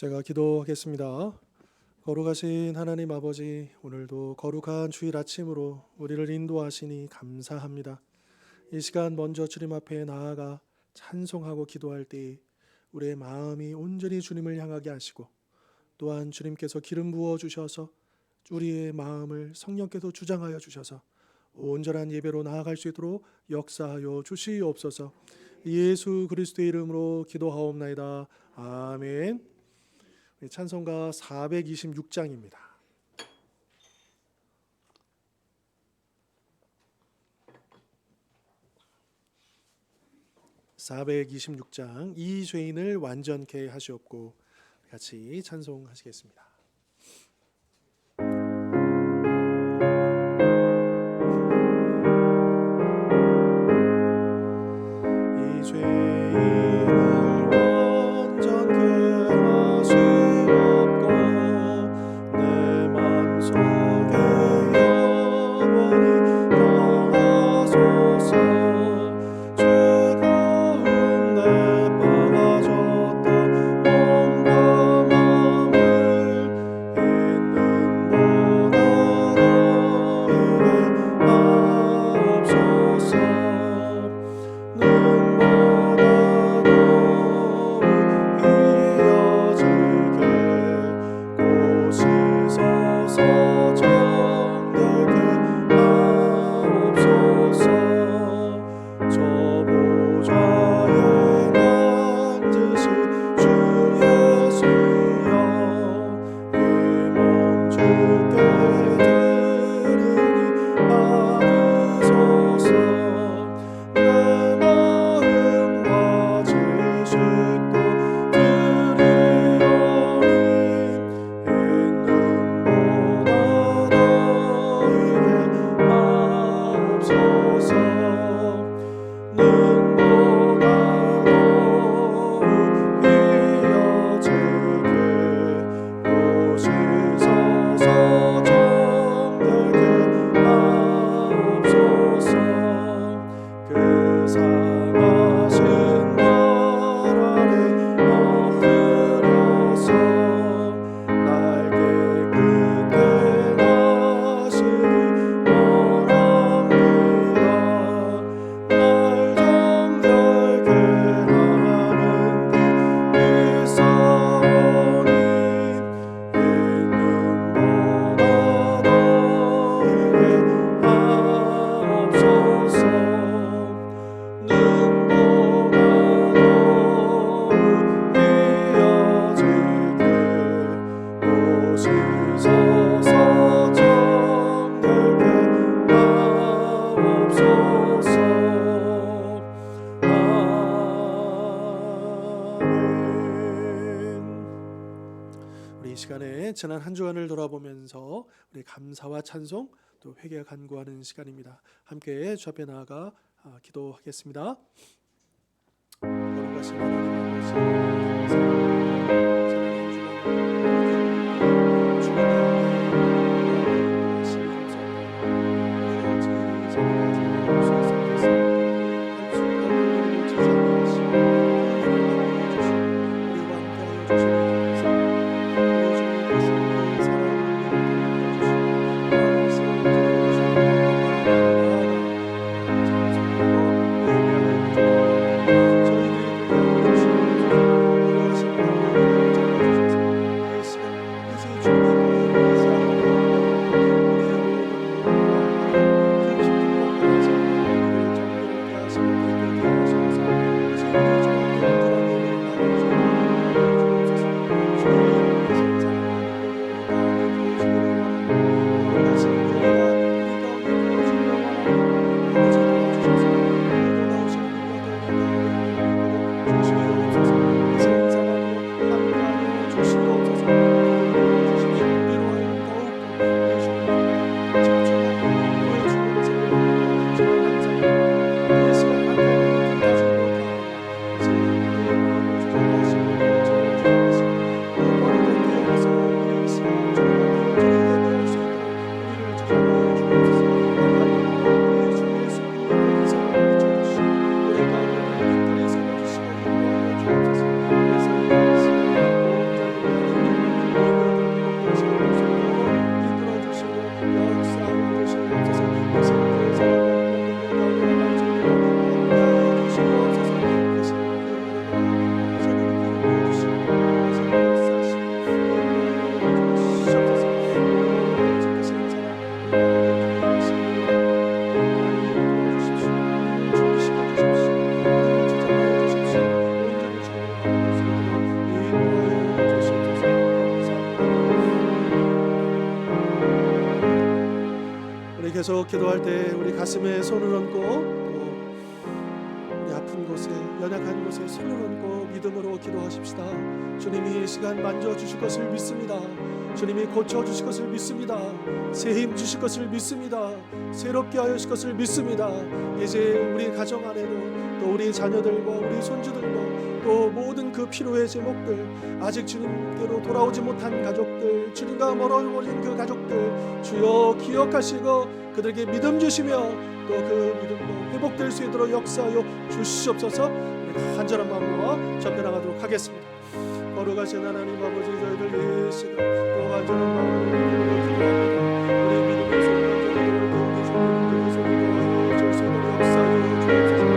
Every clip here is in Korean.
제가 기도하겠습니다. 거룩하신 하나님 아버지, 오늘도 거룩한 주일 아침으로 우리를 인도하시니 감사합니다. 이 시간 먼저 주님 앞에 나아가 찬송하고 기도할 때 우리의 마음이 온전히 주님을 향하게 하시고, 또한 주님께서 기름 부어 주셔서 우리의 마음을 성령께서 주장하여 주셔서 온전한 예배로 나아갈 수 있도록 역사하여 주시옵소서. 예수 그리스도의 이름으로 기도하옵나이다. 아멘. 찬송가 426장입니다. 426장, 이 죄인을 완전케 하시옵고, 같이 찬송하시겠습니다. 이 죄인을 완전케 하시옵고, 내 맘속에 영원히 거하소서. 죄 가운데 빠졌던 몸과 마음을 있는 보다 너에게 하옵소서. 우리 이 시간에 지난 한 주간을 돌아보면서 우리 감사와 찬송 또 회개 간구하는 시간입니다. 함께 주 앞에 나아가 기도하겠습니다. 거룩하신 하나님 아버지, 감사합니다. 지난 한 주간 주님의 말씀을 감사합니다. 계속 기도할 때 우리 가슴에 손을 얹고 또 우리 아픈 곳에 연약한 곳에 손을 얹고 믿음으로 기도하십시다. 주님이 이 시간 만져주실 것을 믿습니다. 주님이 고쳐주실 것을 믿습니다. 새 힘 주실 것을 믿습니다. 새롭게 하여 주실 것을 믿습니다. 이제 우리 가정 안에도 또 우리 자녀들과 우리 손주들과 또 모든 그 피로의 제목들, 아직 주님께로 돌아오지 못한 가족들, 주님과 멀어버린 그 가족들 주여 기억하시고 그들에게 믿음 주시며 또 그 믿음도 회복될 수 있도록 역사하여 주시옵소서. 간절한 마음으로 접근하도록 하겠습니다. 거룩하신 하나님 아버지, 저희들 이 시간 또 간절한 마음으로 기도합니다. 우리 믿음의 손을 우리 주님의 손을 줄 수 있도록 역사하여 주옵소서.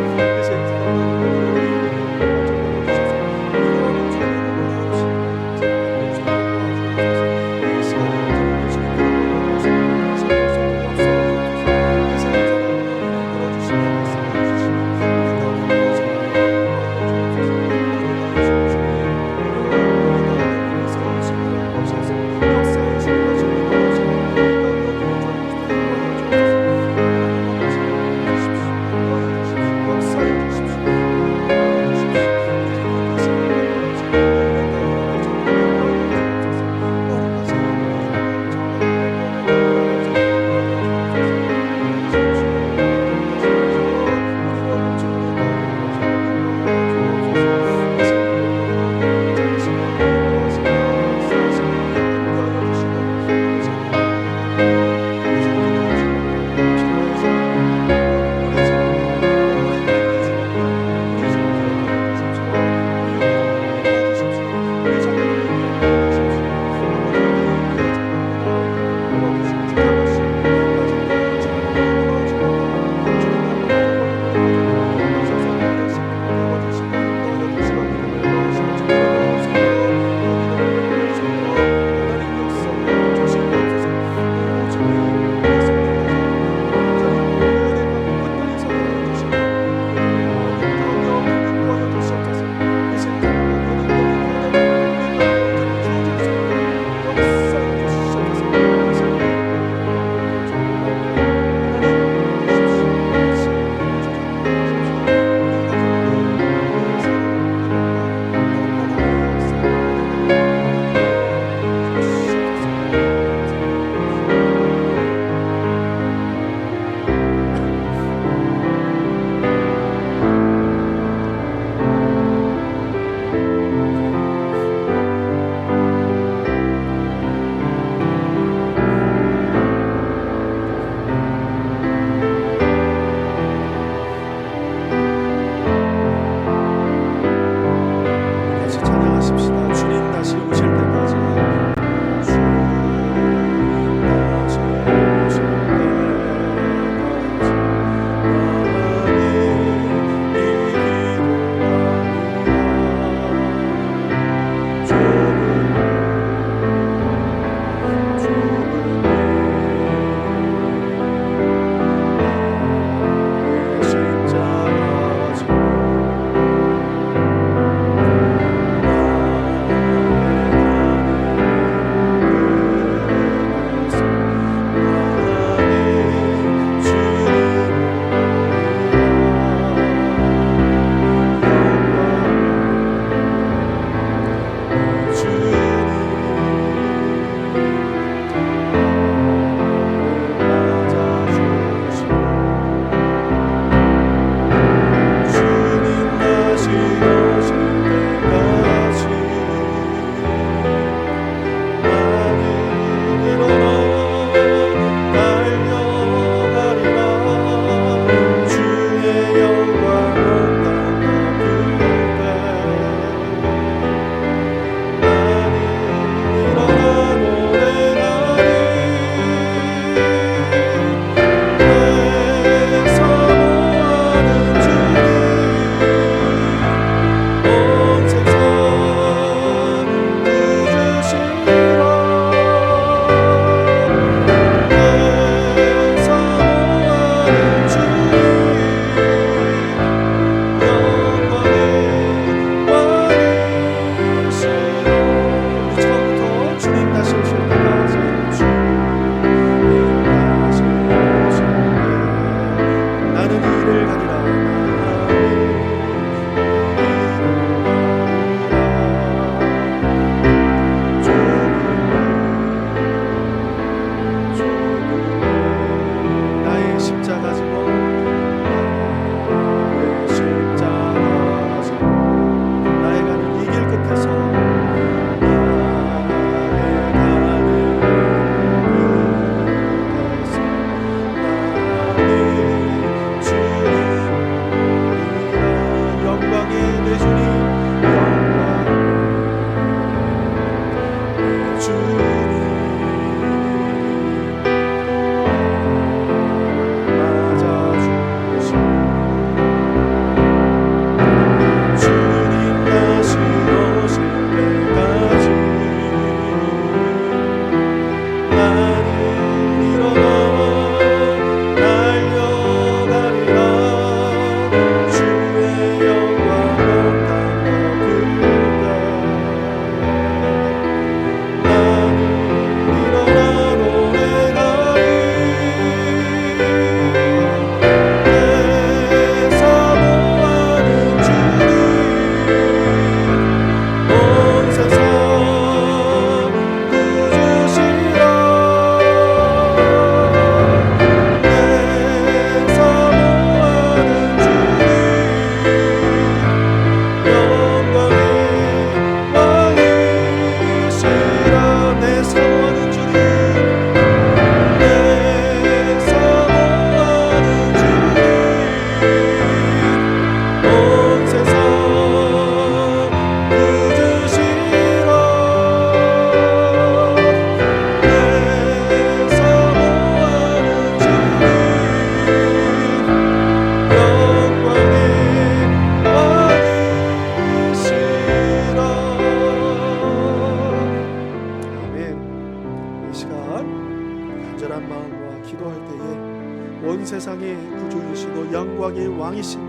온 세상의 구주이시고 영광의 왕이신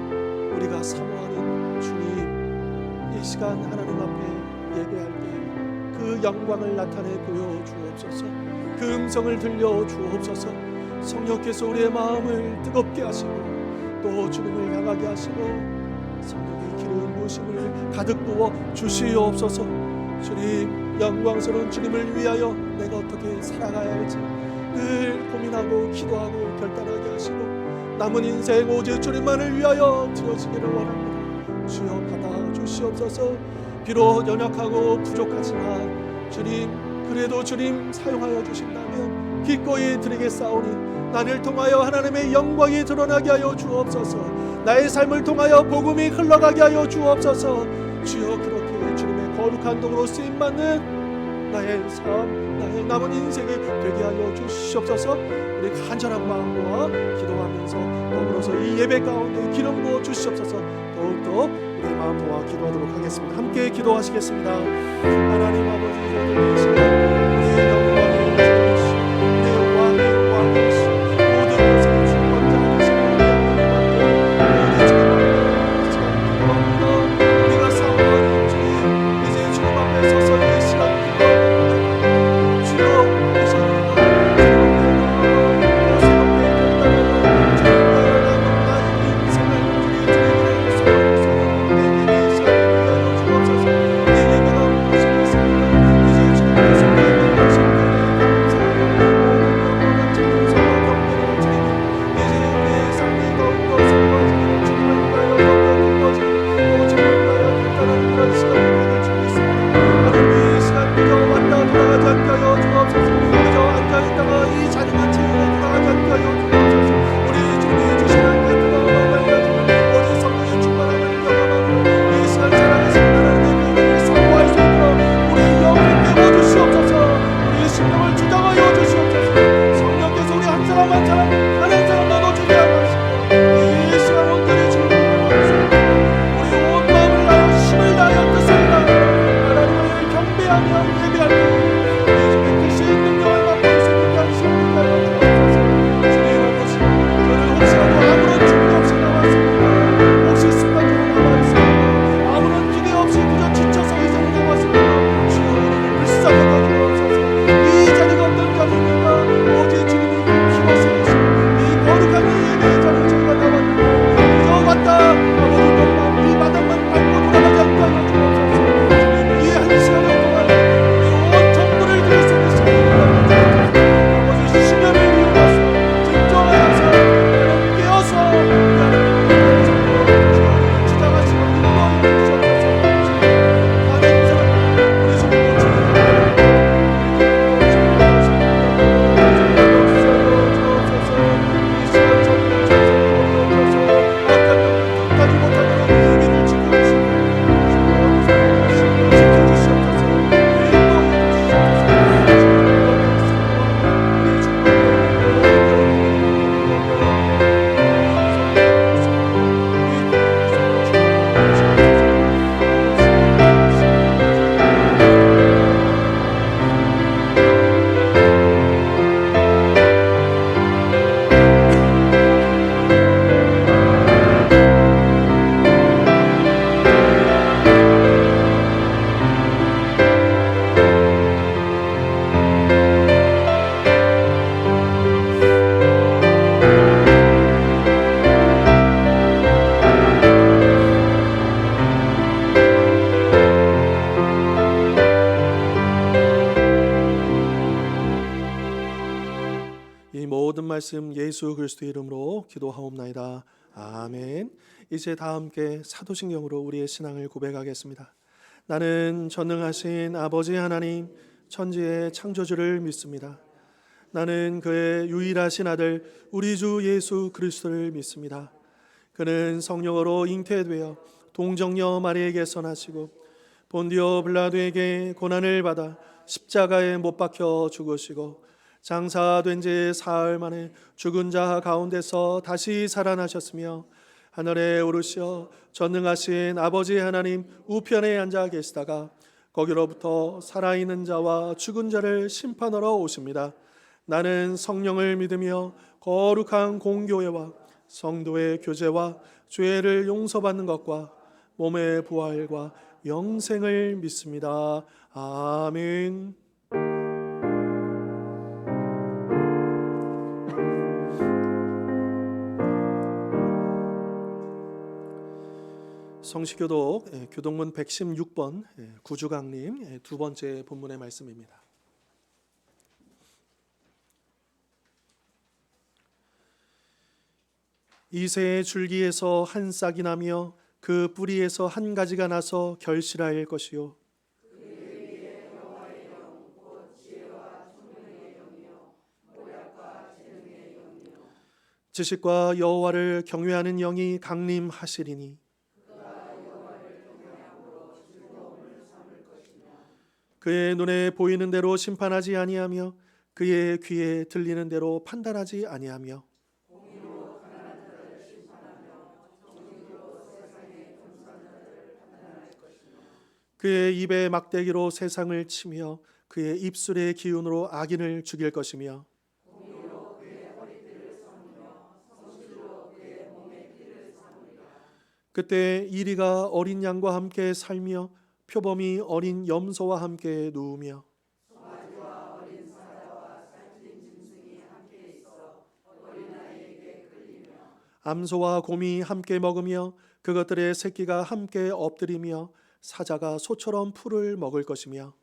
우리가 사모하는 주님, 이 시간 하나님 앞에 예배할 때 그 영광을 나타내 보여 주옵소서. 그 음성을 들려 주옵소서. 성령께서 우리의 마음을 뜨겁게 하시고 또 주님을 향하게 하시고 성령의 기름 부으심을 가득 부어 주시옵소서. 주님, 영광스러운 주님을 위하여 내가 어떻게 살아가야 할지 늘 고민하고 기도하고 결단하게 하시고 남은 인생 오직 주님만을 위하여 드려지기를 원합니다. 주여 받아 주시옵소서. 비록 연약하고 부족하지만 주님, 그래도 주님 사용하여 주신다면 기꺼이 드리겠사오니 나를 통하여 하나님의 영광이 드러나게 하여 주옵소서. 나의 삶을 통하여 복음이 흘러가게 하여 주옵소서. 주여, 그렇게 주님의 거룩한 도구로 쓰임받는 나의 삶, 나의 남은 인생이 되게 하여 주시옵소서. 우리 간절한 마음과 기도하면서 더불어서 이 예배 가운데 기름 부어 주시옵소서. 더욱더 우리 마음 모아 기도하도록 하겠습니다. 함께 기도하시겠습니다. 하나님 아버지, 이 시간 우리의 영광의 주이시오, 우리의 왕의 왕이시오, 모든 것을 주권자 되시고 우리 주님 앞에 이 시간 기도합니다. 우리가 사모하는 주님, 이제 주님 앞에 서서 이 시간 기도합니다. 주여, 이 시간 말씀 예수 그리스도의 이름으로 기도하옵나이다. 아멘. 이제 다 함께 사도신경으로 우리의 신앙을 고백하겠습니다. 나는 전능하신 아버지 하나님 천지의 창조주를 믿습니다. 나는 그의 유일하신 아들 우리 주 예수 그리스도를 믿습니다. 그는 성령으로 잉태되어 동정녀 마리에게서 나시고 본디오 빌라도에게 고난을 받아 십자가에 못 박혀 죽으시고 장사된 지 사흘 만에 죽은 자 가운데서 다시 살아나셨으며 하늘에 오르시어 전능하신 아버지 하나님 우편에 앉아 계시다가 거기로부터 살아있는 자와 죽은 자를 심판하러 오십니다. 나는 성령을 믿으며 거룩한 공교회와 성도의 교제와 죄를 용서받는 것과 몸의 부활과 영생을 믿습니다. 아멘. 성시교독 교독문 116번 구주강림 두 번째 본문의 말씀입니다. 이새의 줄기에서 한 싹이 나며 그 뿌리에서 한 가지가 나서 결실할 것이요 지식과 여호와를 경외하는 영이 강림하시리니 그의 눈에 보이는 대로 심판하지 아니하며 그의 귀에 들리는 대로 판단하지 아니하며 그의 입에 막대기로 세상을 치며 그의 입술의 기운으로 악인을 죽일 것이며 그때 이리가 어린 양과 함께 살며 표범이 어린 염소와 함께 누우며 암소와 곰이 함께 먹으며 그것들의 새끼가 함께 엎드리며 사자가 소처럼 풀을 먹을 것이며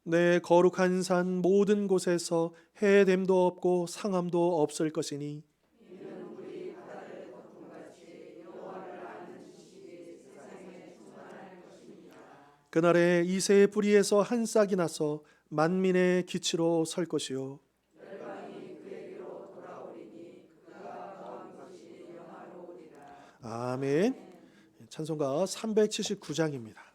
내 거룩한 산 모든 곳에서 해됨도 없고 상함도 없을 것이니 그날에 이새의 뿌리에서 한 싹이 나서 만민의 기치로 설 것이요 아멘. 찬송가 379장입니다.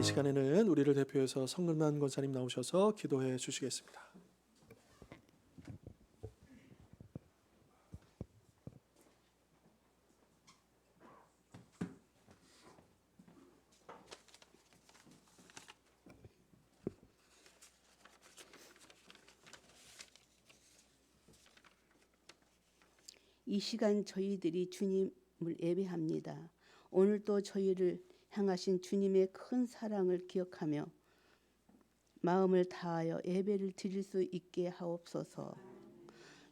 시간에는 우리를 대표해서 성근만 권사님 나오셔서 기도해 주시겠습니다. 이 시간 저희들이 주님을 예배합니다. 오늘도 저희를 향하신 주님의 큰 사랑을 기억하며 마음을 다하여 예배를 드릴 수 있게 하옵소서.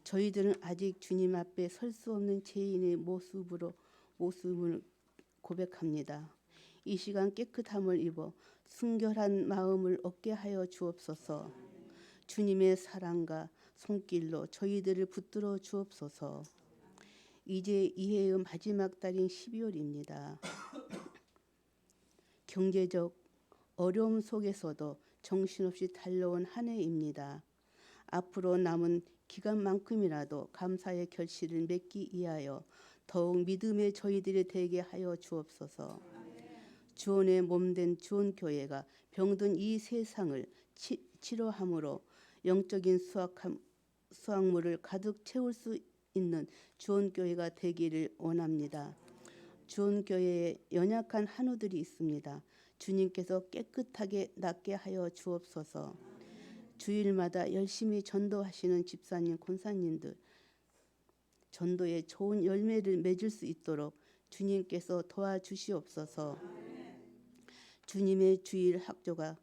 저희들은 아직 주님 앞에 설 수 없는 죄인의 모습으로 모습을 고백합니다. 이 시간 깨끗함을 입어 순결한 마음을 얻게 하여 주옵소서. 주님의 사랑과 손길로 저희들을 붙들어 주옵소서. 이제 이해의 마지막 달인 12월입니다. 경제적 어려움 속에서도 정신없이 달려온 한 해입니다. 앞으로 남은 기간만큼이라도 감사의 결실을 맺기 위하여 더욱 믿음의 저희들이 되게 하여 주옵소서. 주원의 몸된 주원교회가 병든 이 세상을 치료함으로 영적인 수확물을 가득 채울 수 있는 주원교회가 되기를 원합니다. 주원교회에 연약한 한우들이 있습니다. 주님께서 깨끗하게 낫게 하여 주옵소서. 주일마다 열심히 전도하시는 집사님, 권사님들 전도에 좋은 열매를 맺을 수 있도록 주님께서 도와주시옵소서. 주님의 주일 학교가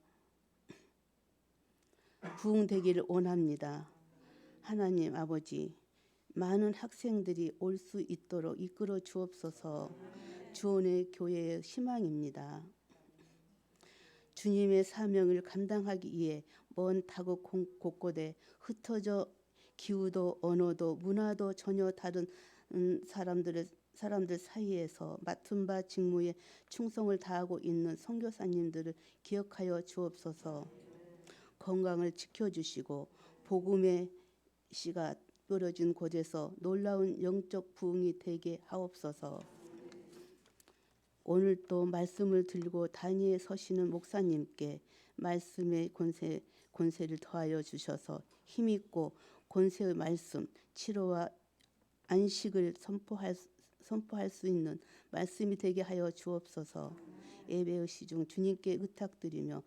부흥되기를 원합니다. 하나님 아버지, 많은 학생들이 올 수 있도록 이끌어 주옵소서. 주원의 교회의 희망입니다. 주님의 사명을 감당하기 위해 먼 타국 곳곳에 흩어져 기후도 언어도 문화도 전혀 다른 사람들 사이에서 맡은 바 직무에 충성을 다하고 있는 선교사님들을 기억하여 주옵소서. 건강을 지켜주시고 복음의 씨가 뿌려진 곳에서 놀라운 영적 부흥이 되게 하옵소서. 오늘 또 말씀을 들고 단위에 서시는 목사님께 말씀의 권세를 더하여 주셔서 힘있고 권세의 말씀, 치료와 안식을 선포할 수 있는 말씀이 되게 하여 주옵소서. 예배의 시중 주님께 의탁드리며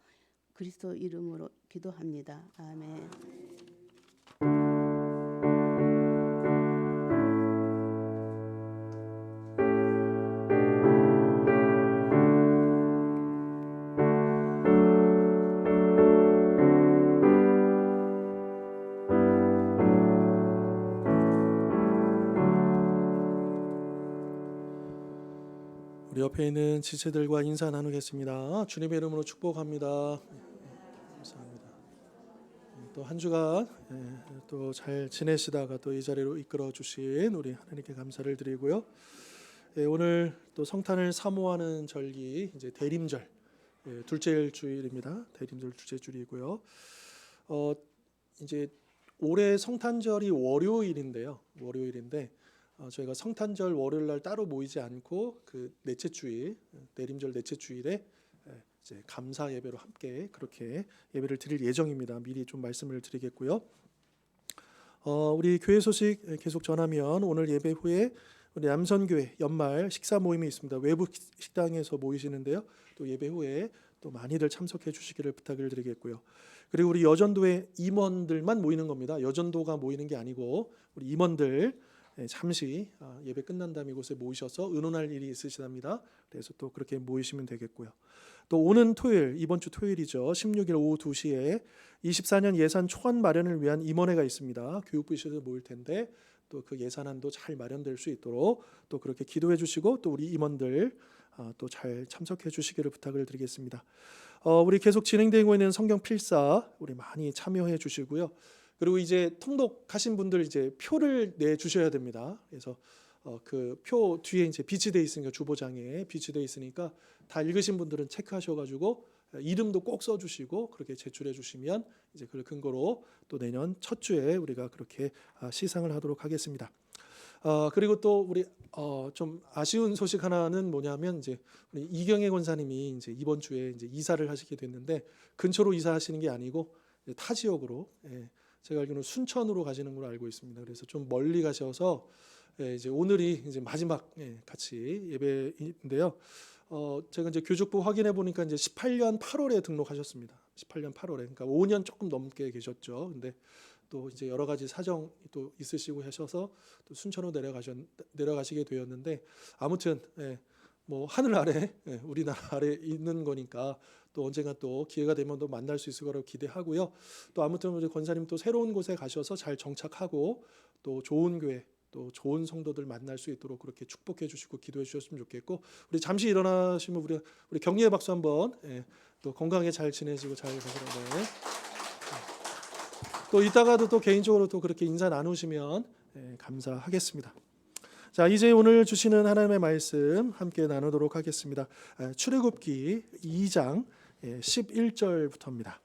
그리스도 이름으로 기도합니다. 아멘. 우리 옆에 있는 지체들과 인사 나누겠습니다. 주님의 이름으로 축복합니다. 감사합니다. 또 한 주간 또 잘 지내시다가 또 이 자리로 이끌어 주신 우리 하나님께 감사를 드리고요. 오늘 또 성탄을 사모하는 절기 이제 대림절 둘째 주일입니다. 대림절 둘째 주일이고요. 이제 올해 성탄절이 월요일인데요. 저희가 성탄절 월요일 날 따로 모이지 않고 그 넷째 주일 내림절 넷째 주일에 이제 감사 예배로 함께 그렇게 예배를 드릴 예정입니다. 미리 좀 말씀을 드리겠고요. 우리 교회 소식 계속 전하면 오늘 예배 후에 우리 남선교회 연말 식사 모임이 있습니다. 외부 식당에서 모이시는데요. 또 예배 후에 또 많이들 참석해 주시기를 부탁을 드리겠고요. 그리고 우리 여전도의 임원들만 모이는 겁니다. 여전도가 모이는 게 아니고 우리 임원들 잠시 예배 끝난 다음 이곳에 모이셔서 의논할 일이 있으시답니다. 그래서 또 그렇게 모이시면 되겠고요. 또 오는 토요일, 이번 주 토요일이죠. 16일 오후 2시에 24년 예산 초안 마련을 위한 임원회가 있습니다. 교육부에서 모일 텐데 또 그 예산안도 잘 마련될 수 있도록 또 그렇게 기도해 주시고 또 우리 임원들 또 잘 참석해 주시기를 부탁을 드리겠습니다. 우리 계속 진행되고 있는 성경 필사 우리 많이 참여해 주시고요. 그리고 이제 통독하신 분들 이제 표를 내 주셔야 됩니다. 그래서 그 표 뒤에 이제 비치돼 있으니까 주보장에 비치돼 있으니까 다 읽으신 분들은 체크하셔가지고 이름도 꼭 써주시고 그렇게 제출해 주시면 이제 그걸 근거로 또 내년 첫 주에 우리가 그렇게 시상을 하도록 하겠습니다. 그리고 또 우리 좀 아쉬운 소식 하나는 뭐냐면 이제 우리 이경혜 권사님이 이제 이번 주에 이제 이사를 하시게 됐는데 근처로 이사하시는 게 아니고 타 지역으로 제가 알기로는 순천으로 가시는 걸로 알고 있습니다. 그래서 좀 멀리 가셔서 이제 오늘이 이제 마지막 같이 예배인데요. 제가 이제 교육부 확인해 보니까 이제 18년 8월에 등록하셨습니다. 18년 8월에 그러니까 5년 조금 넘게 계셨죠. 근데 또 이제 여러 가지 사정이 또 있으시고 하셔서 또 순천으로 내려가시게 되었는데 아무튼 뭐 하늘 아래 우리나라 아래 있는 거니까 또 언젠가 또 기회가 되면 또 만날 수 있을 거라고 기대하고요. 또 아무튼 우리 권사님 또 새로운 곳에 가셔서 잘 정착하고 또 좋은 교회 또 좋은 성도들 만날 수 있도록 그렇게 축복해 주시고 기도해 주셨으면 좋겠고, 우리 잠시 일어나시면 우리 격려의 박수 한번, 또 건강하게 잘 지내시고 잘 가시라고. 또 이따가도 또 개인적으로 또 그렇게 인사 나누시면 감사하겠습니다. 자, 이제 오늘 주시는 하나님의 말씀 함께 나누도록 하겠습니다. 출애굽기 2장 11절부터입니다.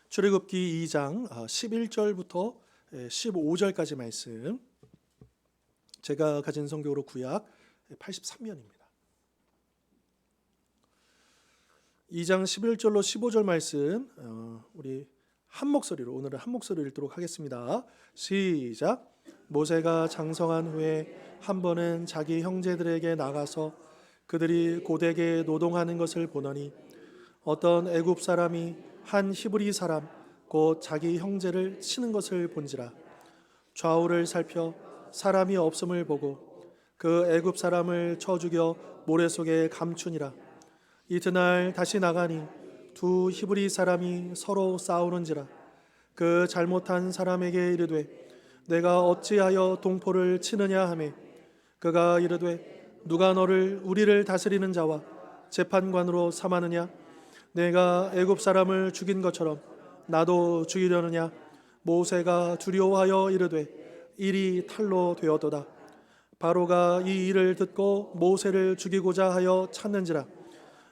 출애굽기 2장 11절부터 15절까지 말씀, 제가 가진 성경으로 구약 83면입니다. 2장 11절로 15절 말씀, 우리 한 목소리로, 오늘은 한 목소리로 읽도록 하겠습니다. 시작. 모세가 장성한 후에 한 번은 자기 형제들에게 나가서 그들이 고되게 노동하는 것을 보더니 어떤 애굽 사람이 한 히브리 사람 곧 자기 형제를 치는 것을 본지라. 좌우를 살펴 사람이 없음을 보고 그 애굽 사람을 쳐 죽여 모래 속에 감추니라. 이튿날 다시 나가니 두 히브리 사람이 서로 싸우는지라. 그 잘못한 사람에게 이르되 내가 어찌하여 동포를 치느냐 하매 그가 이르되 누가 너를 우리를 다스리는 자와 재판관으로 삼았느냐? 내가 애굽 사람을 죽인 것처럼 나도 죽이려느냐? 모세가 두려워하여 이르되 일이 탈로 되었도다. 바로가 이 일을 듣고 모세를 죽이고자 하여 찾는지라.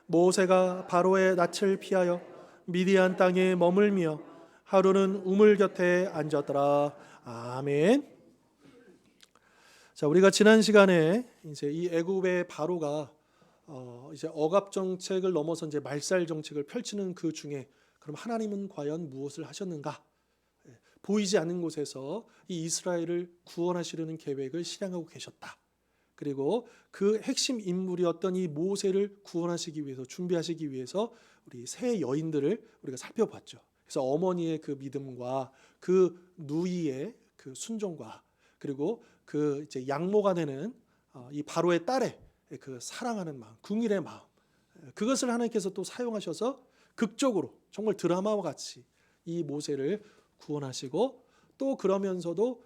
모세가 바로의 낯을 피하여 미디안 땅에 머물며 하루는 우물 곁에 앉았더라. 아멘. 자, 우리가 지난 시간에 이제 이 애굽의 바로가 이제 억압 정책을 넘어서 이제 말살 정책을 펼치는 그 중에, 그럼 하나님은 과연 무엇을 하셨는가? 보이지 않는 곳에서 이 이스라엘을 구원하시려는 계획을 실행하고 계셨다. 그리고 그 핵심 인물이었던 이 모세를 구원하시기 위해서, 준비하시기 위해서 우리 세 여인들을 우리가 살펴봤죠. 그래서 어머니의 그 믿음과 그 누이의 그 순종과, 그리고 그 이제 양모가 되는 이 바로의 딸의 그 사랑하는 마음, 궁일의 마음, 그것을 하나님께서 또 사용하셔서 극적으로 정말 드라마와 같이 이 모세를 구원하시고, 또 그러면서도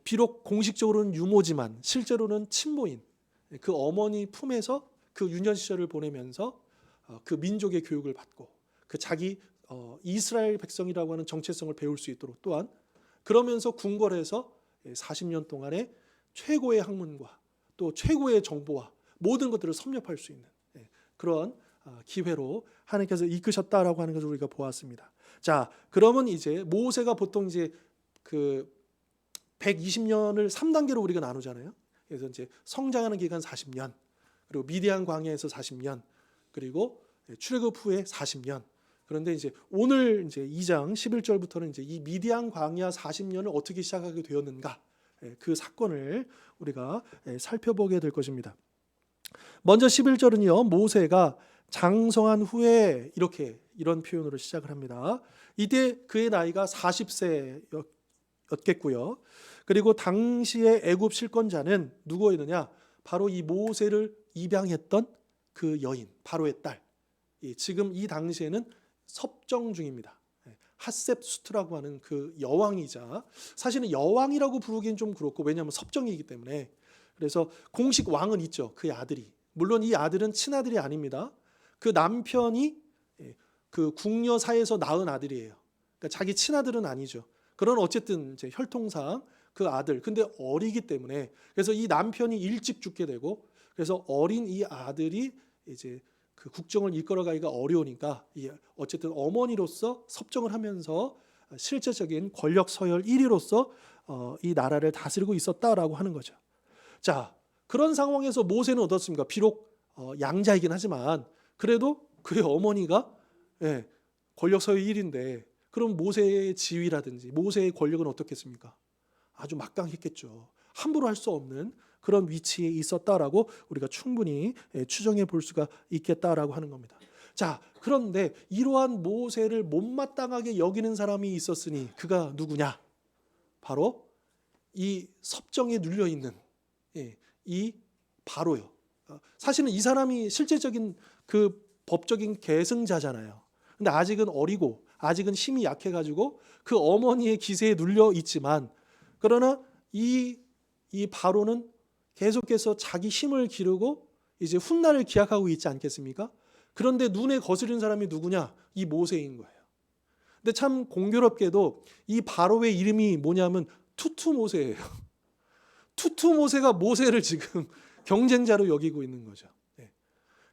비록 공식적으로는 유모지만 실제로는 친모인 그 어머니 품에서 그 유년 시절을 보내면서 그 민족의 교육을 받고 그 자기 이스라엘 백성이라고 하는 정체성을 배울 수 있도록, 또한 그러면서 궁궐에서 40년 동안의 최고의 학문과 또 최고의 정보와 모든 것들을 섭렵할 수 있는 그런 기회로 하나님께서 이끄셨다라고 하는 것을 우리가 보았습니다. 자, 그러면 이제 모세가 보통 이제 그 120년을 3단계로 우리가 나누잖아요. 그래서 이제 성장하는 기간 40년, 그리고 미디안 광야에서 40년, 그리고 출애굽 후에 40년. 그런데 이제 오늘 이제 2장 11절부터는 이제 이 미디안 광야 40년을 어떻게 시작하게 되었는가, 그 사건을 우리가 살펴보게 될 것입니다. 먼저 11절은요, 모세가 장성한 후에 이런 표현으로 시작을 합니다. 이때 그의 나이가 40세였겠고요. 그리고 당시의 애굽 실권자는 누구였느냐? 바로 이 모세를 입양했던 그 여인, 바로의 딸. 지금 이 당시에는 섭정 중입니다. 핫셉수트라고 하는 그 여왕이자, 사실은 여왕이라고 부르기는 좀 그렇고, 왜냐하면 섭정이기 때문에. 그래서 공식 왕은 있죠, 그의 아들이. 물론 이 아들은 친아들이 아닙니다. 그 남편이 그 궁녀사에서 낳은 아들이에요. 그러니까 자기 친아들은 아니죠. 그런 어쨌든 이제 혈통상 그 아들, 근데 어리기 때문에, 그래서 이 남편이 일찍 죽게 되고, 그래서 어린 이 아들이 이제 그 국정을 이끌어가기가 어려우니까 어쨌든 어머니로서 섭정을 하면서 실제적인 권력 서열 1위로서 이 나라를 다스리고 있었다라고 하는 거죠. 자, 그런 상황에서 모세는 어떻습니까? 비록 양자이긴 하지만 그래도 그의 어머니가 권력 서열 1위인데, 그럼 모세의 지위라든지 모세의 권력은 어떻겠습니까? 아주 막강했겠죠. 함부로 할 수 없는 그런 위치에 있었다라고 우리가 충분히 추정해 볼 수가 있겠다라고 하는 겁니다. 자, 그런데 이러한 모세를 못마땅하게 여기는 사람이 있었으니 그가 누구냐? 바로 이 섭정에 눌려 있는 이 바로요. 사실은 이 사람이 실제적인 그 법적인 계승자잖아요. 근데 아직은 어리고 아직은 힘이 약해가지고 그 어머니의 기세에 눌려 있지만, 그러나 이 바로는 계속해서 자기 힘을 기르고 이제 훗날을 기약하고 있지 않겠습니까? 그런데 눈에 거스르는 사람이 누구냐? 이 모세인 거예요. 근데 참 공교롭게도 이 바로의 이름이 뭐냐면 투투 모세예요. 투투 모세가 모세를 지금 경쟁자로 여기고 있는 거죠.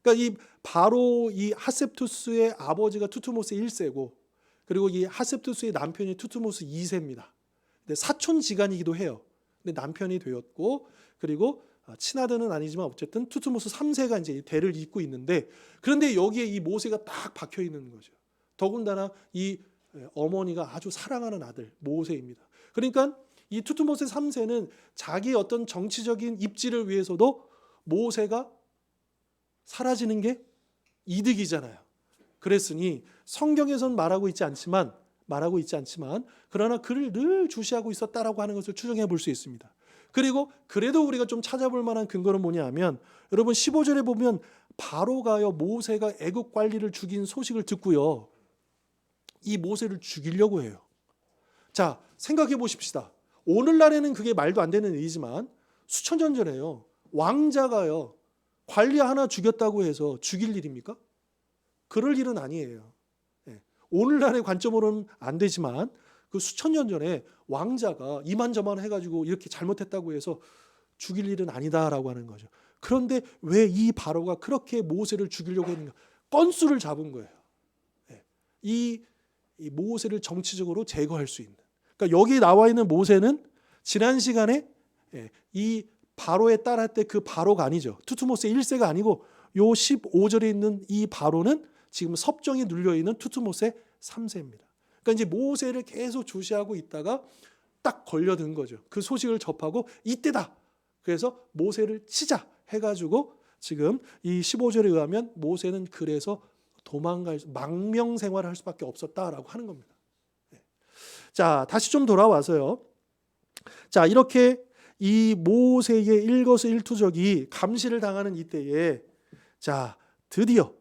그러니까 이 바로 이 하셉투스의 아버지가 투투모스 1세고, 그리고 이 하셉투스의 남편이 투투모스 2세입니다. 근데 사촌지간이기도 해요. 근데 남편이 되었고, 그리고 친아들은 아니지만 어쨌든 투투모스 3세가 이제 대를 잇고 있는데, 그런데 여기에 이 모세가 딱 박혀 있는 거죠. 더군다나 이 어머니가 아주 사랑하는 아들 모세입니다. 그러니까 이 투투모스 3세는 자기 어떤 정치적인 입지를 위해서도 모세가 사라지는 게 이득이잖아요. 그랬으니 성경에서는 말하고 있지 않지만 그러나 그를 늘 주시하고 있었다라고 하는 것을 추정해 볼 수 있습니다. 그리고 그래도 우리가 좀 찾아볼 만한 근거는 뭐냐면, 여러분 15절에 보면 바로가요 모세가 애국 관리를 죽인 소식을 듣고요, 이 모세를 죽이려고 해요. 자, 생각해 보십시다. 오늘날에는 그게 말도 안 되는 일이지만 수천 년 전에요, 왕자가요 관리 하나 죽였다고 해서 죽일 일입니까? 그럴 일은 아니에요. 오늘날의 관점으로는 안 되지만 그 수천 년 전에 왕자가 이만저만 해가지고 이렇게 잘못했다고 해서 죽일 일은 아니다라고 하는 거죠. 그런데 왜 이 바로가 그렇게 모세를 죽이려고 했는가? 건수를 잡은 거예요. 이 모세를 정치적으로 제거할 수 있는. 그러니까 여기 나와 있는 모세는 지난 시간에 이 바로에 따를 때 그 바로가 아니죠. 투투모스 1세가 아니고 요 15절에 있는 이 바로는 지금 섭정이 눌려 있는 투투모스 3세입니다. 그러니까 이제 모세를 계속 주시하고 있다가 딱 걸려든 거죠. 그 소식을 접하고 이때다. 그래서 모세를 치자 해가지고 지금 이 15절에 의하면 모세는 그래서 망명 생활을 할 수밖에 없었다라고 하는 겁니다. 자, 다시 좀 돌아와서요. 자, 이렇게 이 모세의 일거수일투족이 감시를 당하는 이때에, 자, 드디어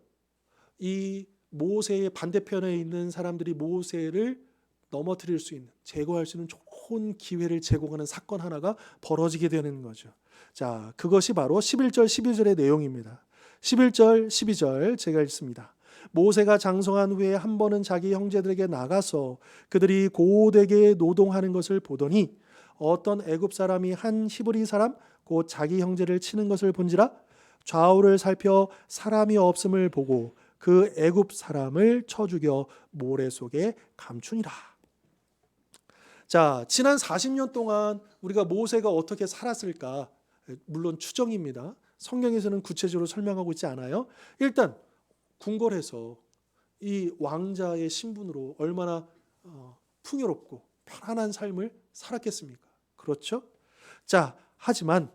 이 모세의 반대편에 있는 사람들이 모세를 넘어뜨릴 수 있는, 제거할 수 있는 좋은 기회를 제공하는 사건 하나가 벌어지게 되는 거죠. 자, 그것이 바로 11절 12절의 내용입니다. 11절 12절 제가 읽습니다. 모세가 장성한 후에 한 번은 자기 형제들에게 나가서 그들이 고되게 노동하는 것을 보더니 어떤 애굽 사람이 한 히브리 사람 곧 자기 형제를 치는 것을 본지라 좌우를 살펴 사람이 없음을 보고 그 애굽 사람을 쳐 죽여 모래 속에 감추니라. 자, 지난 40년 동안 우리가 모세가 어떻게 살았을까? 물론 추정입니다. 성경에서는 구체적으로 설명하고 있지 않아요. 일단 궁궐에서 이 왕자의 신분으로 얼마나 풍요롭고 편안한 삶을 살았겠습니까? 그렇죠? 자, 하지만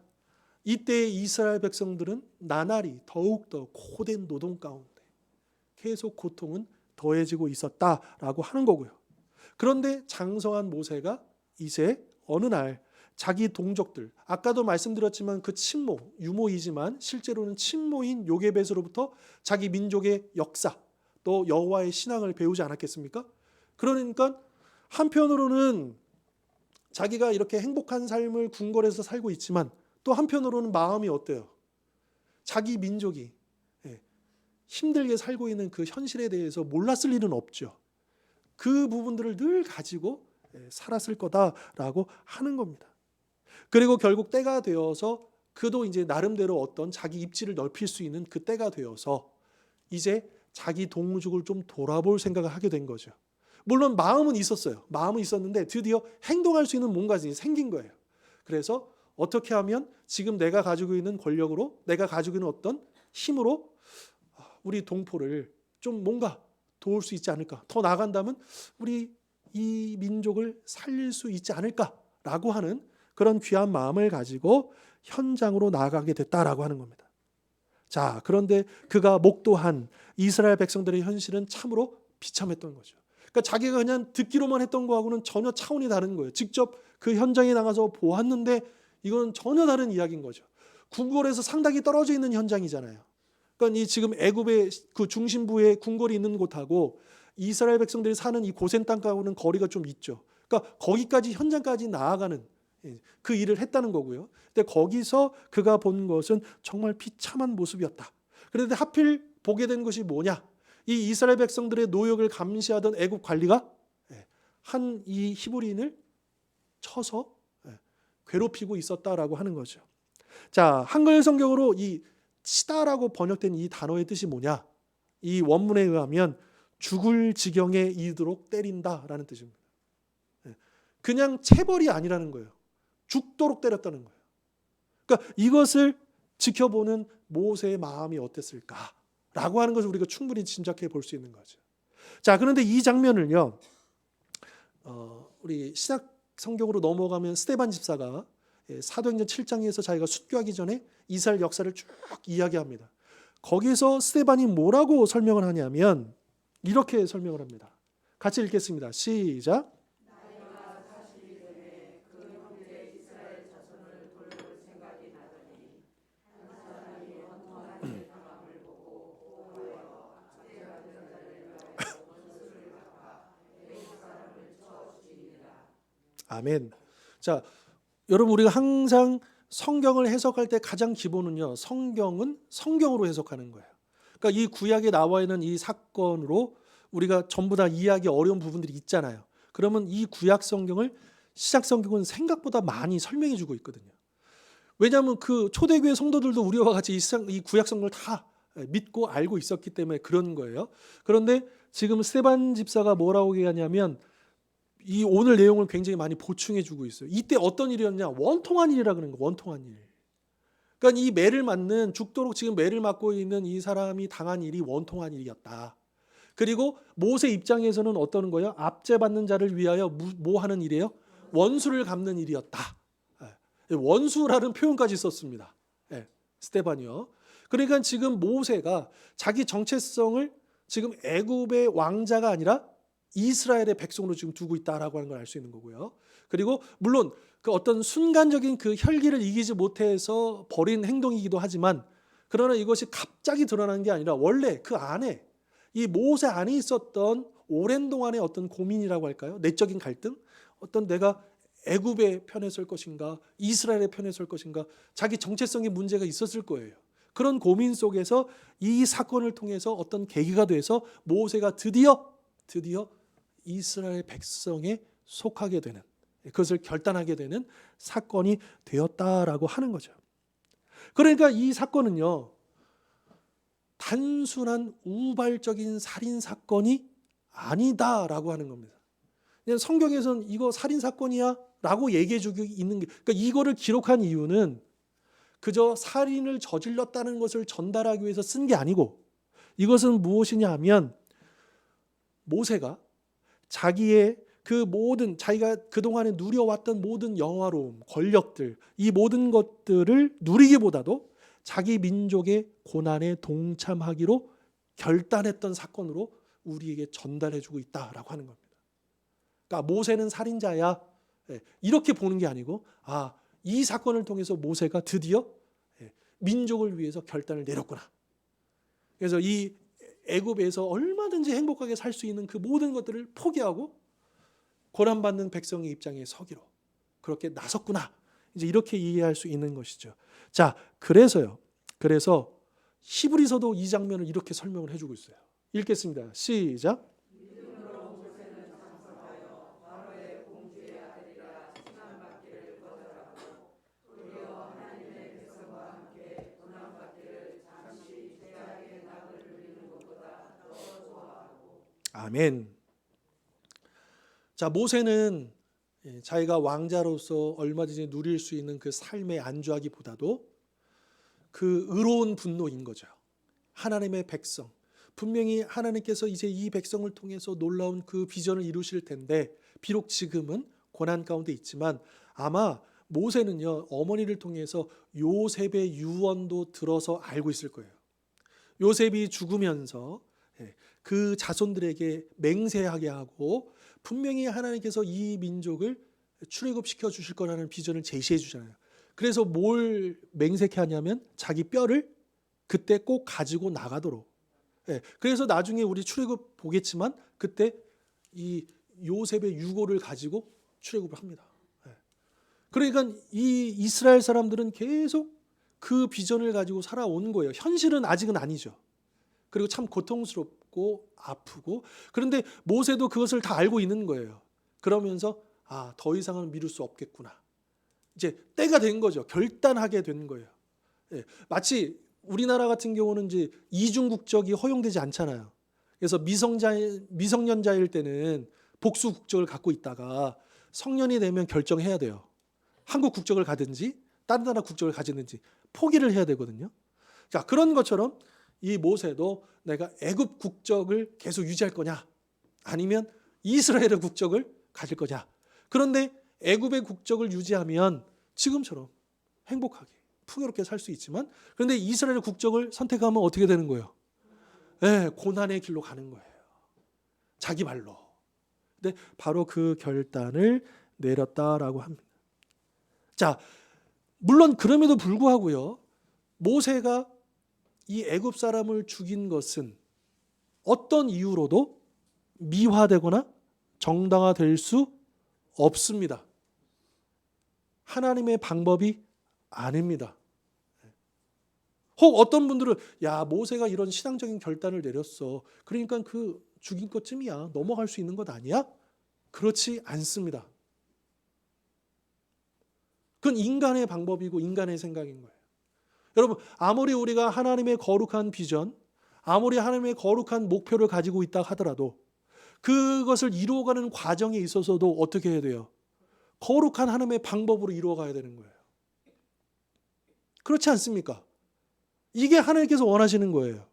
이때의 이스라엘 백성들은 나날이 더욱더 고된 노동 가운데 계속 고통은 더해지고 있었다라고 하는 거고요. 그런데 장성한 모세가 이제 어느 날 자기 동족들, 아까도 말씀드렸지만 그 친모, 유모이지만 실제로는 친모인 요게벳으로부터 자기 민족의 역사, 또 여호와의 신앙을 배우지 않았겠습니까? 그러니까 한편으로는 자기가 이렇게 행복한 삶을 궁궐에서 살고 있지만 또 한편으로는 마음이 어때요? 자기 민족이 힘들게 살고 있는 그 현실에 대해서 몰랐을 일은 없죠. 그 부분들을 늘 가지고 살았을 거다라고 하는 겁니다. 그리고 결국 때가 되어서 그도 이제 나름대로 어떤 자기 입지를 넓힐 수 있는 그 때가 되어서 이제 자기 동족을 좀 돌아볼 생각을 하게 된 거죠. 물론 마음은 있었어요. 마음은 있었는데 드디어 행동할 수 있는 뭔가 생긴 거예요. 그래서 어떻게 하면 지금 내가 가지고 있는 권력으로, 내가 가지고 있는 어떤 힘으로 우리 동포를 좀 뭔가 도울 수 있지 않을까? 더 나아간다면 우리 이 민족을 살릴 수 있지 않을까라고 하는 그런 귀한 마음을 가지고 현장으로 나아가게 됐다라고 하는 겁니다. 자, 그런데 그가 목도한 이스라엘 백성들의 현실은 참으로 비참했던 거죠. 그러니까 자기가 그냥 듣기로만 했던 거하고는 전혀 차원이 다른 거예요. 직접 그 현장에 나가서 보았는데 이건 전혀 다른 이야기인 거죠. 궁궐에서 상당히 떨어져 있는 현장이잖아요. 그러니까 이 지금 애굽의 그 중심부에 궁궐이 있는 곳하고 이스라엘 백성들이 사는 이 고센 땅하고는 거리가 좀 있죠. 그러니까 거기까지 현장까지 나아가는 그 일을 했다는 거고요. 근데 거기서 그가 본 것은 정말 비참한 모습이었다. 그런데 하필 보게 된 것이 뭐냐? 이 이스라엘 백성들의 노역을 감시하던 애굽 관리가 한 이 히브리인을 쳐서 괴롭히고 있었다라고 하는 거죠. 자, 한글 성경으로 이 치다라고 번역된 이 단어의 뜻이 뭐냐? 이 원문에 의하면 죽을 지경에 이르도록 때린다라는 뜻입니다. 그냥 체벌이 아니라는 거예요. 죽도록 때렸다는 거예요. 그러니까 이것을 지켜보는 모세의 마음이 어땠을까라고 하는 것을 우리가 충분히 짐작해 볼 수 있는 거죠. 자, 그런데 이 장면을요, 우리 신약 성경으로 넘어가면 스데반 집사가 사도행전 7장에서 자기가 순교하기 전에 이스라엘 역사를 쭉 이야기합니다. 거기서 스데반이 뭐라고 설명을 하냐면 이렇게 설명을 합니다. 같이 읽겠습니다. 시작. 아멘. 자, 여러분 우리가 항상 성경을 해석할 때 가장 기본은요, 성경은 성경으로 해석하는 거예요. 그러니까 이 구약에 나와 있는 이 사건으로 우리가 전부 다 이해하기 어려운 부분들이 있잖아요. 그러면 이 구약 성경을 신약 성경은 생각보다 많이 설명해 주고 있거든요. 왜냐하면 그 초대교회 성도들도 우리와 같이 이 구약 성경을 다 믿고 알고 있었기 때문에 그런 거예요. 그런데 지금 스데반 집사가 뭐라고 얘기하냐면 이 오늘 내용을 굉장히 많이 보충해 주고 있어요. 이때 어떤 일이었냐? 원통한 일이라 그러는 거예요. 원통한 일. 그러니까 이 매를 맞는 죽도록 지금 매를 맞고 있는 이 사람이 당한 일이 원통한 일이었다. 그리고 모세 입장에서는 어떤 거예요? 압제받는 자를 위하여 뭐 하는 일이에요? 원수를 갚는 일이었다. 원수라는 표현까지 썼습니다. 스데반이요. 그러니까 지금 모세가 자기 정체성을 지금 애굽의 왕자가 아니라 이스라엘의 백성으로 지금 두고 있다라고 하는 걸 알 수 있는 거고요. 그리고 물론 그 어떤 순간적인 그 혈기를 이기지 못해서 벌인 행동이기도 하지만 그러나 이것이 갑자기 드러난 게 아니라 원래 그 안에 이 모세 안에 있었던 오랜 동안의 어떤 고민이라고 할까요? 내적인 갈등? 어떤 내가 애굽의 편에 설 것인가 이스라엘의 편에 설 것인가 자기 정체성의 문제가 있었을 거예요. 그런 고민 속에서 이 사건을 통해서 어떤 계기가 돼서 모세가 드디어 이스라엘 백성에 속하게 되는 그것을 결단하게 되는 사건이 되었다라고 하는 거죠. 그러니까 이 사건은요 단순한 우발적인 살인 사건이 아니다라고 하는 겁니다. 그냥 성경에서는 이거 살인 사건이야라고 얘기해 주고 있는 게 그러니까 이거를 기록한 이유는 그저 살인을 저질렀다는 것을 전달하기 위해서 쓴 게 아니고 이것은 무엇이냐 하면 모세가 자기의 그 모든 자기가 그동안에 누려왔던 모든 영화로움, 권력들 이 모든 것들을 누리기보다도 자기 민족의 고난에 동참하기로 결단했던 사건으로 우리에게 전달해주고 있다라고 하는 겁니다. 그러니까 모세는 살인자야 이렇게 보는 게 아니고 이 사건을 통해서 모세가 드디어 민족을 위해서 결단을 내렸구나. 그래서 이 애굽에서 얼마든지 행복하게 살 수 있는 그 모든 것들을 포기하고 고난받는 백성의 입장에 서기로 그렇게 나섰구나. 이제 이렇게 이해할 수 있는 것이죠. 자, 그래서 히브리서도 이 장면을 이렇게 설명을 해주고 있어요. 읽겠습니다. 시작. 아멘. 자, 모세는 자기가 왕자로서 얼마든지 누릴 수 있는 그 삶에 안주하기보다도 그 의로운 분노인 거죠. 하나님의 백성. 분명히 하나님께서 이제 이 백성을 통해서 놀라운 그 비전을 이루실 텐데 비록 지금은 고난 가운데 있지만 아마 모세는요 어머니를 통해서 요셉의 유언도 들어서 알고 있을 거예요. 요셉이 죽으면서 그 자손들에게 맹세하게 하고 분명히 하나님께서 이 민족을 출애굽시켜 주실 거라는 비전을 제시해 주잖아요. 그래서 뭘 맹세케 하냐면 자기 뼈를 그때 꼭 가지고 나가도록. 예, 그래서 나중에 우리 출애굽 보겠지만 그때 이 요셉의 유고를 가지고 출애굽을 합니다. 예. 그러니까 이 이스라엘 사람들은 계속 그 비전을 가지고 살아온 거예요. 현실은 아직은 아니죠. 그리고 참 고통스럽고 아프고, 그런데 모세도 그것을 다 알고 있는 거예요. 그러면서 더 이상은 미룰 수 없겠구나. 이제 때가 된 거죠. 결단하게 된 거예요. 예, 마치 우리나라 같은 경우는 이제 이중 국적이 허용되지 않잖아요. 그래서 미성년자일 때는 복수 국적을 갖고 있다가 성년이 되면 결정해야 돼요. 한국 국적을 가든지 다른 나라 국적을 가지는지 포기를 해야 되거든요. 자, 그런 것처럼 이 모세도 내가 애굽 국적을 계속 유지할 거냐 아니면 이스라엘의 국적을 가질 거냐. 그런데 애굽의 국적을 유지하면 지금처럼 행복하게 풍요롭게 살 수 있지만, 그런데 이스라엘의 국적을 선택하면 어떻게 되는 거예요? 네, 고난의 길로 가는 거예요. 자기 발로. 근데 바로 그 결단을 내렸다라고 합니다. 자, 물론 그럼에도 불구하고요, 모세가 이 애굽 사람을 죽인 것은 어떤 이유로도 미화되거나 정당화될 수 없습니다. 하나님의 방법이 아닙니다. 혹 어떤 분들은 모세가 이런 신앙적인 결단을 내렸어, 그러니까 그 죽인 것쯤이야, 넘어갈 수 있는 것 아니야? 그렇지 않습니다. 그건 인간의 방법이고 인간의 생각인 거예요. 여러분, 아무리 우리가 하나님의 거룩한 비전, 아무리 하나님의 거룩한 목표를 가지고 있다 하더라도 그것을 이루어가는 과정에 있어서도 어떻게 해야 돼요? 거룩한 하나님의 방법으로 이루어가야 되는 거예요. 그렇지 않습니까? 이게 하나님께서 원하시는 거예요.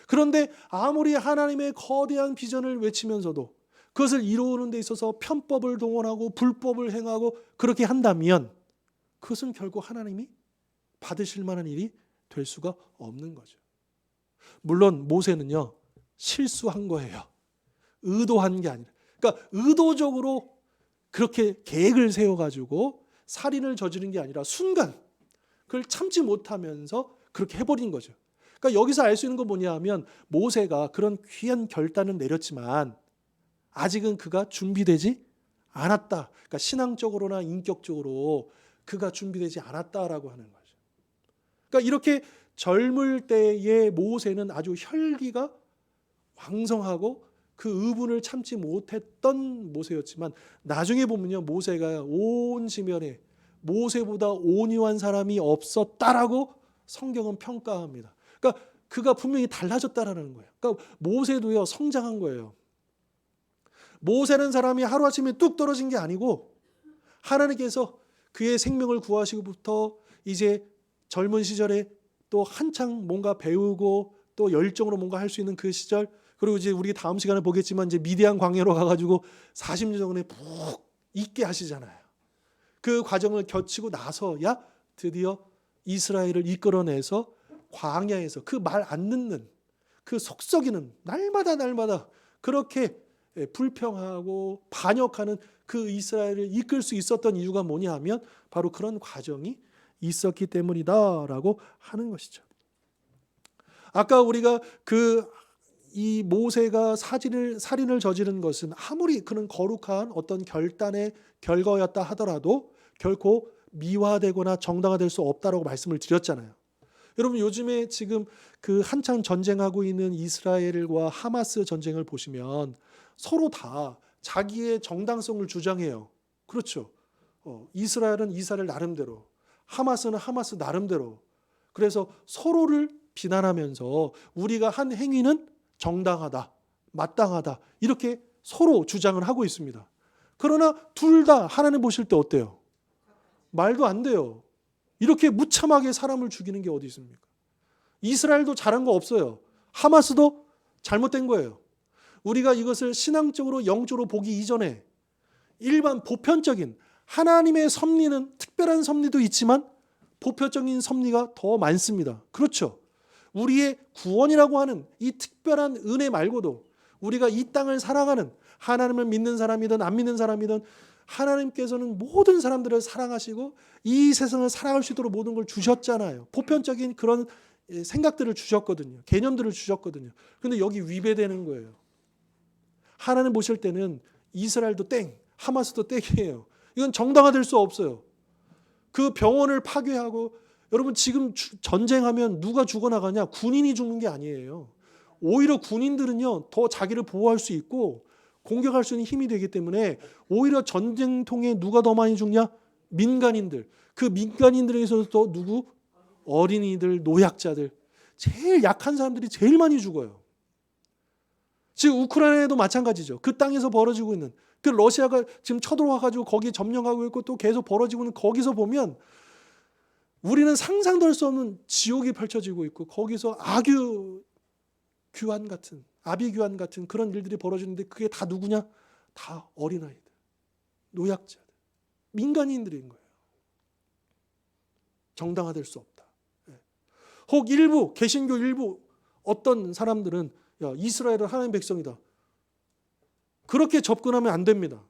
그런데 아무리 하나님의 거대한 비전을 외치면서도 그것을 이루는 데 있어서 편법을 동원하고 불법을 행하고 그렇게 한다면 그것은 결국 하나님이 받으실 만한 일이 될 수가 없는 거죠. 물론 모세는요, 실수한 거예요. 의도한 게 아니라. 그러니까 의도적으로 그렇게 계획을 세워가지고 살인을 저지른 게 아니라 순간 그걸 참지 못하면서 그렇게 해버린 거죠. 그러니까 여기서 알 수 있는 건 뭐냐 하면, 모세가 그런 귀한 결단을 내렸지만 아직은 그가 준비되지 않았다. 그러니까 신앙적으로나 인격적으로 그가 준비되지 않았다라고 하는 거죠. 그러니까 이렇게 젊을 때의 모세는 아주 혈기가 왕성하고 그 의분을 참지 못했던 모세였지만, 나중에 보면요, 모세가 온 지면에 모세보다 온유한 사람이 없었다라고 성경은 평가합니다. 그러니까 그가 분명히 달라졌다라는 거예요. 그러니까 모세도요, 성장한 거예요. 모세는 사람이 하루아침에 뚝 떨어진 게 아니고 하나님께서 그의 생명을 구하시고부터 이제 젊은 시절에 또 한창 뭔가 배우고 또 열정으로 뭔가 할 수 있는 그 시절, 그리고 이제 우리 다음 시간에 보겠지만 이제 미디안 광야로 가가지고 40년 전에 푹 있게 하시잖아요. 그 과정을 거치고 나서야 드디어 이스라엘을 이끌어내서 광야에서 그 말 안 듣는, 그 속썩이는, 날마다 그렇게 불평하고 반역하는 그 이스라엘을 이끌 수 있었던 이유가 뭐냐 하면 바로 그런 과정이 있었기 때문이다라고 하는 것이죠. 아까 우리가 이 모세가 살인을 저지른 것은 아무리 그는 거룩한 어떤 결단의 결과였다 하더라도 결코 미화되거나 정당화될 수 없다라고 말씀을 드렸잖아요. 여러분, 요즘에 지금 그 한창 전쟁하고 있는 이스라엘과 하마스 전쟁을 보시면 서로 다 자기의 정당성을 주장해요. 그렇죠. 이스라엘은 이스라엘 나름대로, 하마스는 하마스 나름대로. 그래서 서로를 비난하면서 우리가 한 행위는 정당하다, 마땅하다, 이렇게 서로 주장을 하고 있습니다. 그러나 둘 다 하나님 보실 때 어때요? 말도 안 돼요. 이렇게 무참하게 사람을 죽이는 게 어디 있습니까? 이스라엘도 잘한 거 없어요. 하마스도 잘못된 거예요. 우리가 이것을 신앙적으로 영적으로 보기 이전에 일반 보편적인 하나님의 섭리는 특별한 섭리도 있지만 보편적인 섭리가 더 많습니다. 그렇죠. 우리의 구원이라고 하는 이 특별한 은혜 말고도 우리가 이 땅을 살아가는, 하나님을 믿는 사람이든 안 믿는 사람이든 하나님께서는 모든 사람들을 사랑하시고 이 세상을 살아갈 수 있도록 모든 걸 주셨잖아요. 보편적인 그런 생각들을 주셨거든요. 개념들을 주셨거든요. 근데 여기 위배되는 거예요. 하나님 보실 때는 이스라엘도 땡, 하마스도 땡이에요. 이건 정당화될 수 없어요. 그 병원을 파괴하고, 여러분 지금 전쟁하면 누가 죽어나가냐? 군인이 죽는 게 아니에요. 오히려 군인들은요 더 자기를 보호할 수 있고 공격할 수 있는 힘이 되기 때문에 오히려 전쟁통에 누가 더 많이 죽냐? 민간인들. 그 민간인들에서도 누구? 어린이들, 노약자들. 제일 약한 사람들이 제일 많이 죽어요. 지금 우크라이나에도 마찬가지죠. 그 땅에서 벌어지고 있는, 그 러시아가 지금 쳐들어와가지고 거기 점령하고 있고 또 계속 벌어지고 있는, 거기서 보면 우리는 상상도 할 수 없는 지옥이 펼쳐지고 있고 거기서 아비규환 같은 그런 일들이 벌어지는데 그게 다 누구냐? 다 어린아이들, 노약자들, 민간인들인 거예요. 정당화될 수 없다. 혹 일부, 개신교 일부 어떤 사람들은 야, 이스라엘은 하나님 백성이다. 그렇게 접근하면 안 됩니다.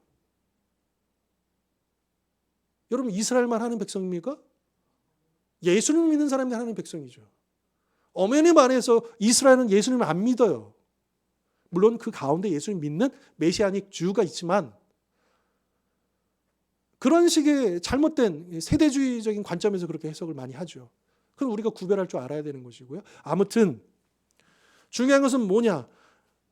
여러분 이스라엘만 하나님 백성입니까? 예수님을 믿는 사람이 하나님 백성이죠. 엄연히 말해서 이스라엘은 예수님을 안 믿어요. 물론 그 가운데 예수님 믿는 메시아닉 주가 있지만 그런 식의 잘못된 세대주의적인 관점에서 그렇게 해석을 많이 하죠. 그건 우리가 구별할 줄 알아야 되는 것이고요. 아무튼 중요한 것은 뭐냐?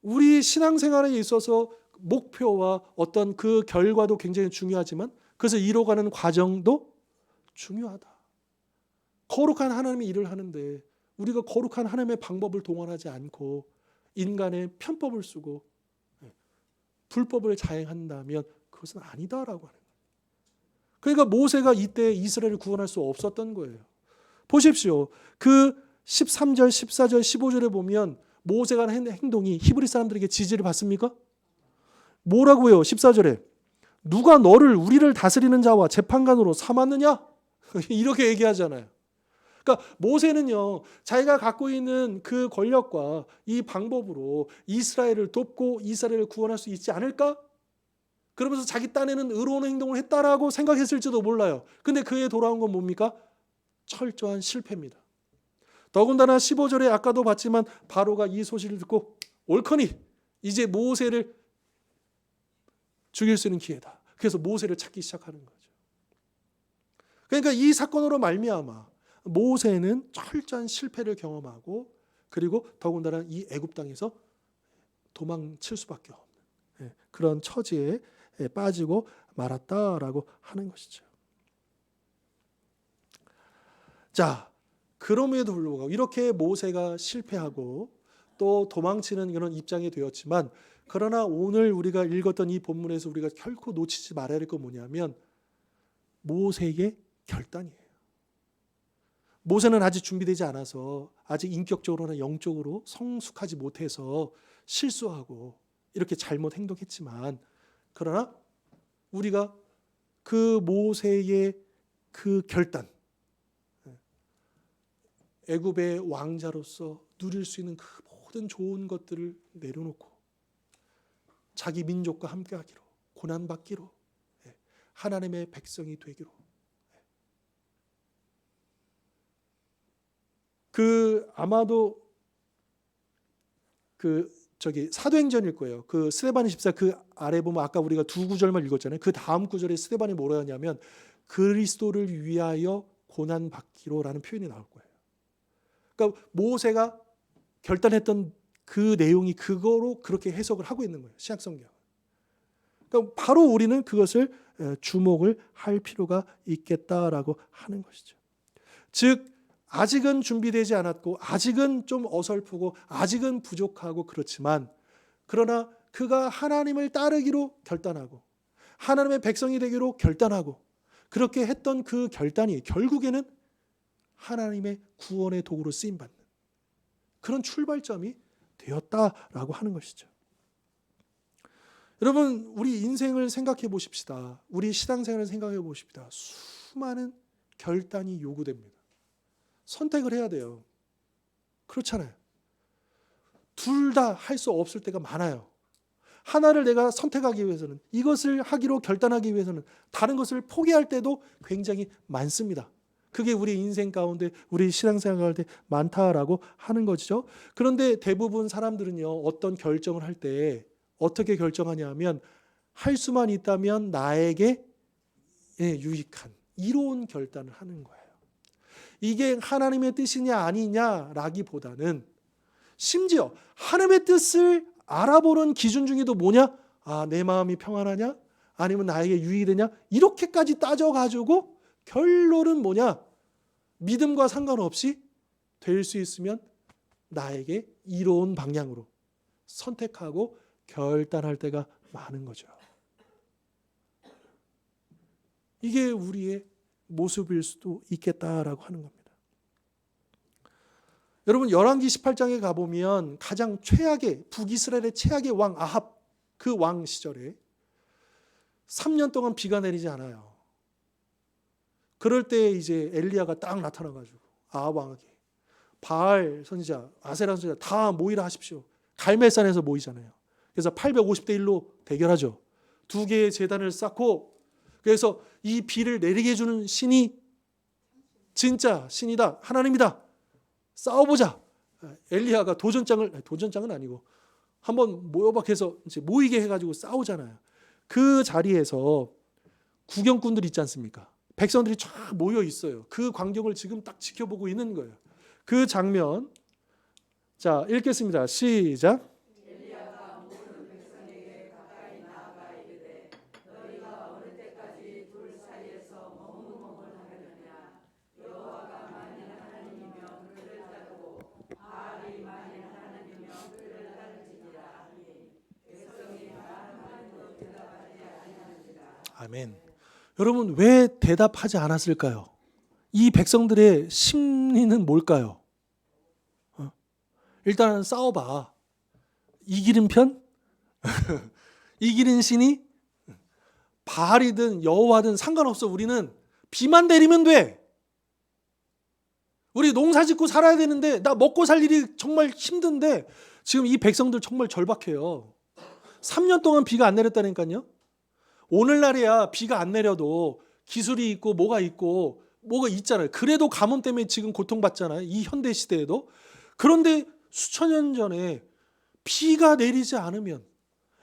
우리 신앙생활에 있어서 목표와 어떤 그 결과도 굉장히 중요하지만 그것을 이뤄가는 과정도 중요하다. 거룩한 하나님의 일을 하는데 우리가 거룩한 하나님의 방법을 동원하지 않고 인간의 편법을 쓰고 불법을 자행한다면 그것은 아니다라고 하는 거예요. 그러니까 모세가 이때 이스라엘을 구원할 수 없었던 거예요. 보십시오. 그 13절, 14절, 15절에 보면 모세가 한 행동이 히브리 사람들에게 지지를 받습니까? 뭐라고요? 14절에 누가 너를 우리를 다스리는 자와 재판관으로 삼았느냐? 이렇게 얘기하잖아요. 그러니까 모세는요, 자기가 갖고 있는 그 권력과 이 방법으로 이스라엘을 돕고 이스라엘을 구원할 수 있지 않을까? 그러면서 자기 딴에는 의로운 행동을 했다라고 생각했을지도 몰라요. 근데 그에 돌아온 건 뭡니까? 철저한 실패입니다. 더군다나 15절에 아까도 봤지만 바로가 이 소식을 듣고 옳거니 이제 모세를 죽일 수 있는 기회다. 그래서 모세를 찾기 시작하는 거죠. 그러니까 이 사건으로 말미암아 모세는 철저한 실패를 경험하고 그리고 더군다나 이 애굽 땅에서 도망칠 수밖에 없는 그런 처지에 빠지고 말았다라고 하는 것이죠. 자, 그럼에도 불구하고 이렇게 모세가 실패하고 또 도망치는 그런 입장이 되었지만 그러나 오늘 우리가 읽었던 이 본문에서 우리가 결코 놓치지 말아야 할 건 뭐냐면 모세의 결단이에요. 모세는 아직 준비되지 않아서 아직 인격적으로나 영적으로 성숙하지 못해서 실수하고 이렇게 잘못 행동했지만 그러나 우리가 그 모세의 그 결단, 애굽의 왕자로서 누릴 수 있는 그 모든 좋은 것들을 내려놓고 자기 민족과 함께하기로, 고난받기로, 하나님의 백성이 되기로, 아마도 사도행전일 거예요. 그 스데반의 집사 그 아래 보면 아까 우리가 두 구절만 읽었잖아요. 그 다음 구절에 스데반이 뭐라 하냐면 그리스도를 위하여 고난 받기로라는 표현이 나올 거예요. 그러니까 모세가 결단했던 그 내용이 그거로 그렇게 해석을 하고 있는 거예요. 신약성경. 그러니까 바로 우리는 그것을 주목을 할 필요가 있겠다라고 하는 것이죠. 즉 아직은 준비되지 않았고 아직은 좀 어설프고 아직은 부족하고 그렇지만 그러나 그가 하나님을 따르기로 결단하고 하나님의 백성이 되기로 결단하고 그렇게 했던 그 결단이 결국에는 하나님의 구원의 도구로 쓰임받는 그런 출발점이 되었다라고 하는 것이죠. 여러분 우리 인생을 생각해 보십시다. 우리 신앙생활을 생각해 보십시다. 수많은 결단이 요구됩니다. 선택을 해야 돼요. 그렇잖아요. 둘 다 할 수 없을 때가 많아요. 하나를 내가 선택하기 위해서는, 이것을 하기로 결단하기 위해서는 다른 것을 포기할 때도 굉장히 많습니다. 그게 우리 인생 가운데, 우리 신앙생활 할 때 많다라고 하는 것이죠. 그런데 대부분 사람들은요, 어떤 결정을 할 때 어떻게 결정하냐 하면, 할 수만 있다면 나에게 유익한, 이로운 결단을 하는 거예요. 이게 하나님의 뜻이냐 아니냐라기보다는, 심지어 하나님의 뜻을 알아보는 기준 중에도 뭐냐? 내 마음이 평안하냐? 아니면 나에게 유익이 되냐? 이렇게까지 따져가지고 결론은 뭐냐? 믿음과 상관없이 될 수 있으면 나에게 이로운 방향으로 선택하고 결단할 때가 많은 거죠. 이게 우리의 모습일 수도 있겠다라고 하는 겁니다. 여러분, 열왕기 18장에 가보면 가장 최악의, 북이스라엘의 최악의 왕 아합, 그 왕 시절에 3년 동안 비가 내리지 않아요. 그럴 때 이제 엘리야가 딱 나타나가지고 아합 왕에게 바알 선지자, 아세라 선지자 다 모이라 하십시오. 갈멜산에서 모이잖아요. 그래서 850대 1로 대결하죠. 두 개의 제단을 쌓고, 그래서 이 비를 내리게 해주는 신이 진짜 신이다, 하나님이다, 싸워보자. 엘리야가 도전장은 아니고 한번 모여박해서 이제 모이게 해가지고 싸우잖아요. 그 자리에서 구경꾼들 있지 않습니까? 백성들이 쫙 모여 있어요. 그 광경을 지금 딱 지켜보고 있는 거예요. 그 장면, 자, 읽겠습니다. 시작. 아멘. 여러분, 왜 대답하지 않았을까요? 이 백성들의 심리는 뭘까요? 일단 싸워봐. 이기는 편? 이기는 신이 바알이든 여호와든 상관없어. 우리는 비만 내리면 돼. 우리 농사 짓고 살아야 되는데, 나 먹고 살 일이 정말 힘든데, 지금 이 백성들 정말 절박해요. 3년 동안 비가 안 내렸다니까요. 오늘날에야 비가 안 내려도 기술이 있고 뭐가 있잖아요. 그래도 가뭄 때문에 지금 고통받잖아요. 이 현대 시대에도. 그런데 수천 년 전에 비가 내리지 않으면,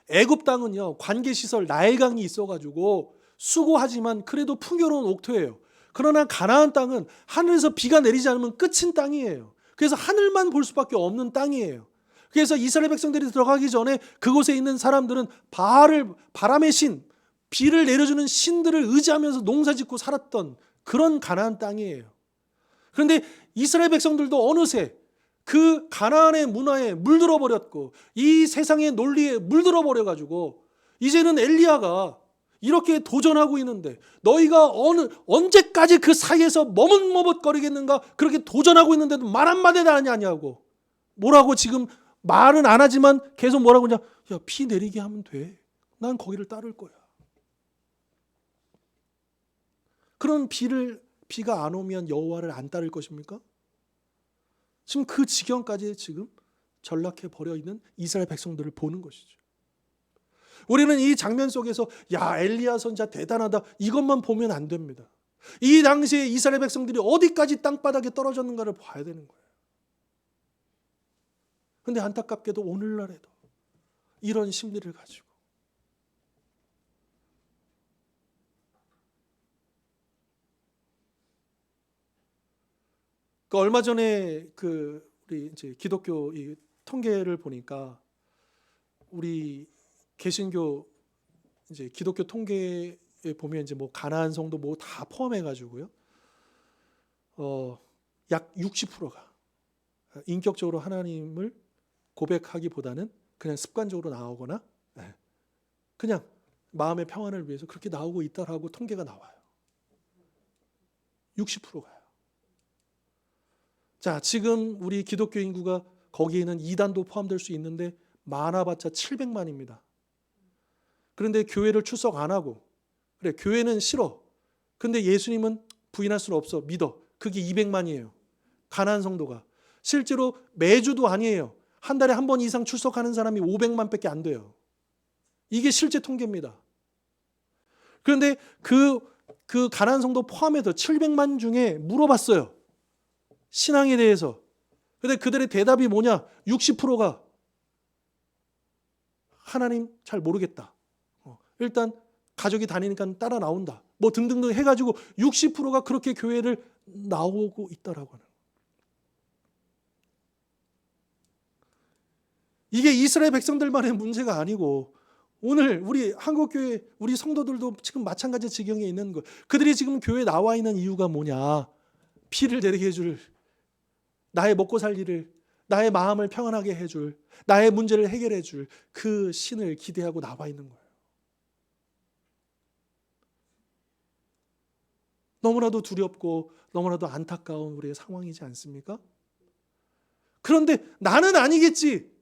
애굽 땅은요, 관계시설 나일강이 있어가지고 수고하지만 그래도 풍요로운 옥토예요. 그러나 가나안 땅은 하늘에서 비가 내리지 않으면 끝인 땅이에요. 그래서 하늘만 볼 수밖에 없는 땅이에요. 그래서 이스라엘 백성들이 들어가기 전에 그곳에 있는 사람들은 바람의 신, 비를 내려주는 신들을 의지하면서 농사짓고 살았던 그런 가나안 땅이에요. 그런데 이스라엘 백성들도 어느새 그 가나안의 문화에 물들어 버렸고, 이 세상의 논리에 물들어 버려가지고, 이제는 엘리야가 이렇게 도전하고 있는데, 너희가 언제까지 그 사이에서 머뭇머뭇거리겠는가, 그렇게 도전하고 있는데도 말 한마디 하지 않냐고. 뭐라고 지금 말은 안 하지만 계속 뭐라고 그냥, 야, 비 내리게 하면 돼. 난 거기를 따를 거야. 그런 비가 안 오면 여호와를 안 따를 것입니까? 지금 그 지경까지 지금 전락해 버려 있는 이스라엘 백성들을 보는 것이죠. 우리는 이 장면 속에서 야, 엘리야 선지자 대단하다, 이것만 보면 안 됩니다. 이 당시에 이스라엘 백성들이 어디까지 땅바닥에 떨어졌는가를 봐야 되는 거예요. 그런데 안타깝게도 오늘날에도 이런 심리를 가지고, 얼마 전에 우리 이제 기독교 이 통계를 보니까, 우리 개신교 이제 기독교 통계에 보면 이제 뭐 가나안 성도 뭐 다 포함해 가지고요, 약 60%가 인격적으로 하나님을 고백하기보다는 그냥 습관적으로 나오거나 그냥 마음의 평안을 위해서 그렇게 나오고 있다라고 통계가 나와요. 60%가요. 자, 지금 우리 기독교 인구가 거기에는 이단도 포함될 수 있는데 많아봤자 700만입니다. 그런데 교회를 출석 안 하고, 그래, 교회는 싫어. 근데 예수님은 부인할 수는 없어. 믿어. 그게 200만이에요. 가나안 성도가. 실제로 매주도 아니에요. 한 달에 한 번 이상 출석하는 사람이 500만 밖에 안 돼요. 이게 실제 통계입니다. 그런데 그 가난안 성도 포함해서 700만 중에 물어봤어요. 신앙에 대해서. 근데 그들의 대답이 뭐냐? 60%가 하나님 잘 모르겠다. 일단 가족이 다니니까 따라 나온다. 뭐 등등등 해가지고 60%가 그렇게 교회를 나오고 있다라고 하는. 이게 이스라엘 백성들만의 문제가 아니고 오늘 우리 한국교회 우리 성도들도 지금 마찬가지 지경에 있는 거. 그들이 지금 교회에 나와 있는 이유가 뭐냐? 피를 내리게 해줄, 나의 먹고 살 일을, 나의 마음을 평안하게 해줄, 나의 문제를 해결해 줄 그 신을 기대하고 나와 있는 거예요. 너무나도 두렵고 너무나도 안타까운 우리의 상황이지 않습니까? 그런데 나는 아니겠지.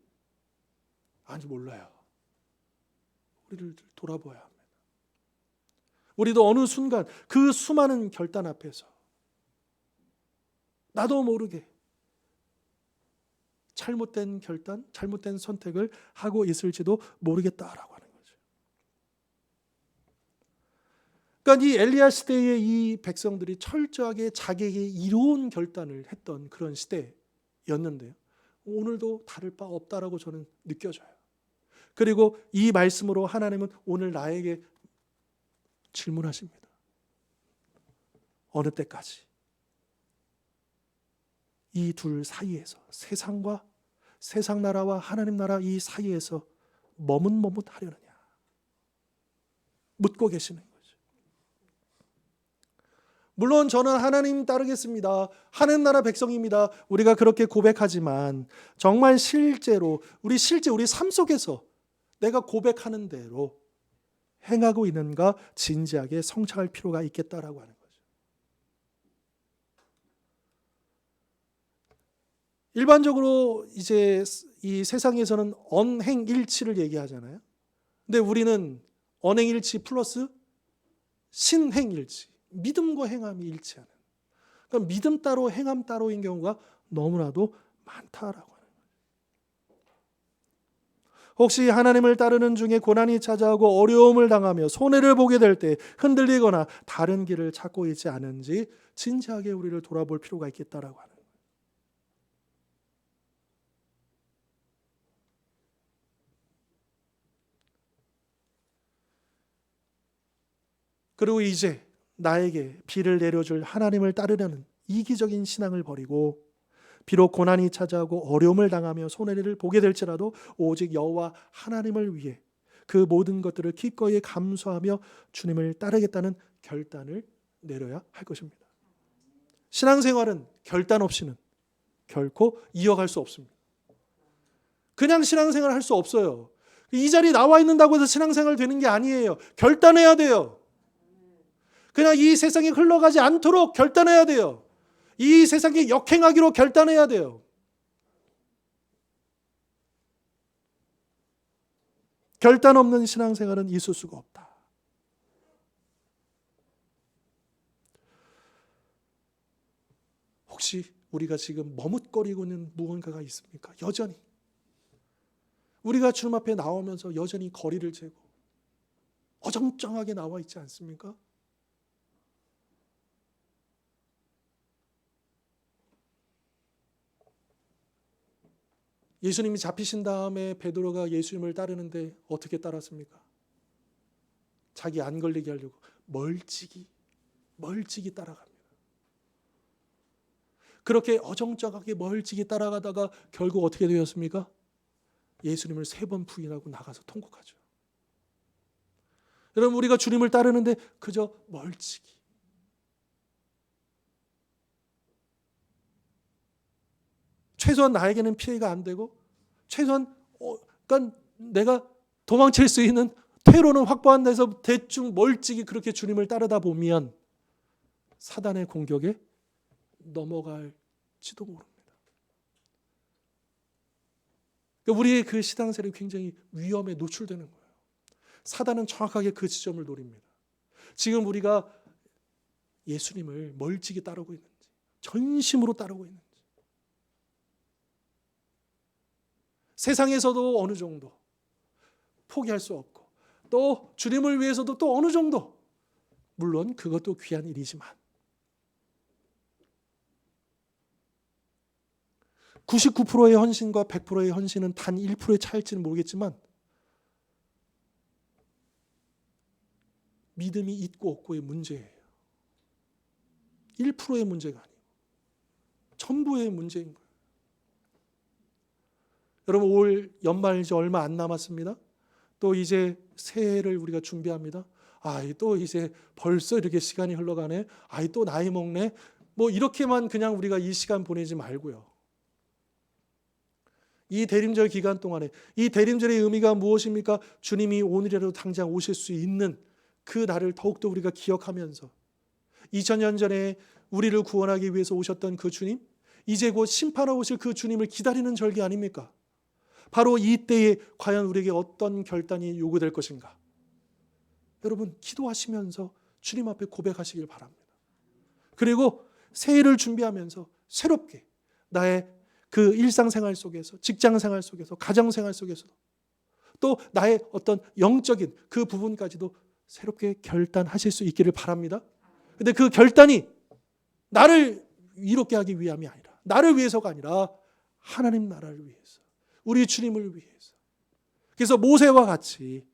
아니, 몰라요. 우리를 돌아보아야 합니다. 우리도 어느 순간 그 수많은 결단 앞에서 나도 모르게 잘못된 결단, 잘못된 선택을 하고 있을지도 모르겠다라고 하는 거죠. 그러니까 이 엘리야 시대의 이 백성들이 철저하게 자기에게 이로운 결단을 했던 그런 시대였는데요. 오늘도 다를 바 없다라고 저는 느껴져요. 그리고 이 말씀으로 하나님은 오늘 나에게 질문하십니다. 어느 때까지 이 둘 사이에서 세상과 세상 나라와 하나님 나라 이 사이에서 머뭇머뭇하려느냐 묻고 계시는 거죠. 물론 저는 하나님 따르겠습니다. 하나님 나라 백성입니다. 우리가 그렇게 고백하지만 정말 실제로 우리 삶 속에서 내가 고백하는 대로 행하고 있는가 진지하게 성찰할 필요가 있겠다라고 하는 거죠. 일반적으로 이제 이 세상에서는 언행일치를 얘기하잖아요. 근데 우리는 언행일치 플러스 신행일치, 믿음과 행함이 일치하는. 그러니까 믿음 따로 행함 따로인 경우가 너무나도 많다라고 하는 거예요. 혹시 하나님을 따르는 중에 고난이 찾아오고 어려움을 당하며 손해를 보게 될 때 흔들리거나 다른 길을 찾고 있지 않은지 진지하게 우리를 돌아볼 필요가 있겠다라고 하는 거예요. 그리고 이제 나에게 비를 내려줄 하나님을 따르려는 이기적인 신앙을 버리고 비록 고난이 찾아오고 어려움을 당하며 손해를 보게 될지라도 오직 여호와 하나님을 위해 그 모든 것들을 기꺼이 감수하며 주님을 따르겠다는 결단을 내려야 할 것입니다. 신앙생활은 결단 없이는 결코 이어갈 수 없습니다. 그냥 신앙생활 할 수 없어요. 이 자리에 나와 있는다고 해서 신앙생활 되는 게 아니에요. 결단해야 돼요. 그냥 이 세상에 흘러가지 않도록 결단해야 돼요. 이 세상에 역행하기로 결단해야 돼요. 결단 없는 신앙생활은 있을 수가 없다. 혹시 우리가 지금 머뭇거리고 있는 무언가가 있습니까? 여전히. 우리가 주님 앞에 나오면서 여전히 거리를 재고 어정쩡하게 나와 있지 않습니까? 예수님이 잡히신 다음에 베드로가 예수님을 따르는데 어떻게 따랐습니까? 자기 안 걸리게 하려고 멀찍이 따라갑니다. 그렇게 어정쩡하게 멀찍이 따라가다가 결국 어떻게 되었습니까? 예수님을 3번 부인하고 나가서 통곡하죠. 여러분, 우리가 주님을 따르는데 그저 멀찍이, 최소한 나에게는 피해가 안 되고 최소한 그러니까 내가 도망칠 수 있는 퇴로는 확보한 데서 대충 멀찍이 그렇게 주님을 따르다 보면 사단의 공격에 넘어갈지도 모릅니다. 그러니까 우리의 그 신앙생활이 굉장히 위험에 노출되는 거예요. 사단은 정확하게 그 지점을 노립니다. 지금 우리가 예수님을 멀찍이 따르고 있는지, 전심으로 따르고 있는지, 세상에서도 어느 정도 포기할 수 없고 또 주님을 위해서도 또 어느 정도, 물론 그것도 귀한 일이지만 99%의 헌신과 100%의 헌신은 단 1%의 차일지는 모르겠지만 믿음이 있고 없고의 문제예요. 1%의 문제가 아니고 전부의 문제인 거예요. 여러분, 올 연말 이제 얼마 안 남았습니다. 또 이제 새해를 우리가 준비합니다. 또 이제 벌써 이렇게 시간이 흘러가네. 또 나이 먹네. 뭐 이렇게만 그냥 우리가 이 시간 보내지 말고요. 이 대림절 기간 동안에 이 대림절의 의미가 무엇입니까? 주님이 오늘이라도 당장 오실 수 있는 그 날을 더욱더 우리가 기억하면서 2000년 전에 우리를 구원하기 위해서 오셨던 그 주님, 이제 곧 심판하러 오실 그 주님을 기다리는 절기 아닙니까? 바로 이때에 과연 우리에게 어떤 결단이 요구될 것인가? 여러분, 기도하시면서 주님 앞에 고백하시길 바랍니다. 그리고 새해를 준비하면서 새롭게 나의 그 일상생활 속에서, 직장생활 속에서, 가정생활 속에서도 또 나의 어떤 영적인 그 부분까지도 새롭게 결단하실 수 있기를 바랍니다. 근데 그 결단이 나를 이롭게 하기 위함이 아니라, 나를 위해서가 아니라 하나님 나라를 위해서, 우리 주님을 위해서. 그래서 모세와 같이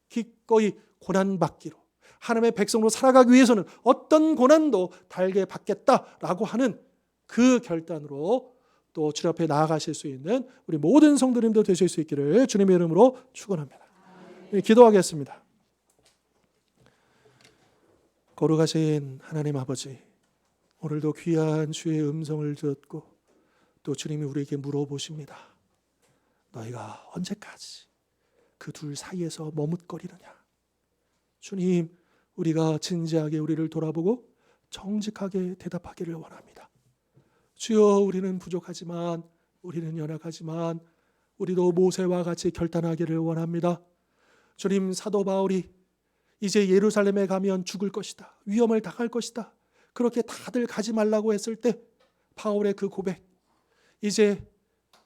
기꺼이 고난받기로, 하나님의 백성으로 살아가기 위해서는 어떤 고난도 달게 받겠다라고 하는 그 결단으로 또 주님 앞에 나아가실 수 있는 우리 모든 성도님들 되실 수 있기를 주님의 이름으로 축원합니다. 기도하겠습니다. 거룩하신 하나님 아버지, 오늘도 귀한 주의 음성을 듣고 또 주님이 우리에게 물어보십니다. 너희가 언제까지 그 둘 사이에서 머뭇거리느냐? 주님, 우리가 진지하게 우리를 돌아보고 정직하게 대답하기를 원합니다. 주여, 우리는 부족하지만, 우리는 연약하지만 우리도 모세와 같이 결단하기를 원합니다. 주님, 사도 바울이 이제 예루살렘에 가면 죽을 것이다, 위험을 당할 것이다, 그렇게 다들 가지 말라고 했을 때 바울의 그 고백, 이제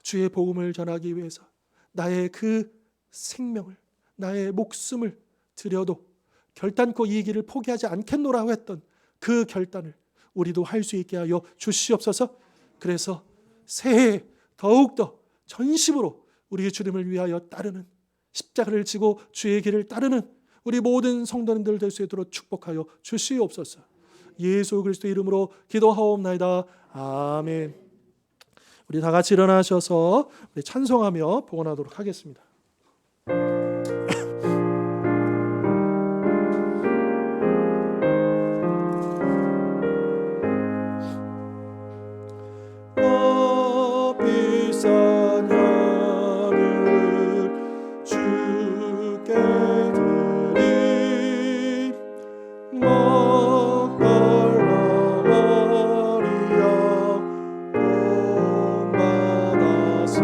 주의 복음을 전하기 위해서 나의 그 생명을, 나의 목숨을 들여도 결단코 이 길을 포기하지 않겠노라고 했던 그 결단을 우리도 할 수 있게 하여 주시옵소서. 그래서 새해에 더욱더 전심으로 우리 주님을 위하여 따르는, 십자가를 지고 주의 길을 따르는 우리 모든 성도님들 될 수 있도록 축복하여 주시옵소서. 예수 그리스도 이름으로 기도하옵나이다. 아멘. 우리 다 같이 일어나셔서 우리 찬송하며 봉헌하도록 하겠습니다. 비싼 향을 주께 드리 먹달라 마리아 본받아서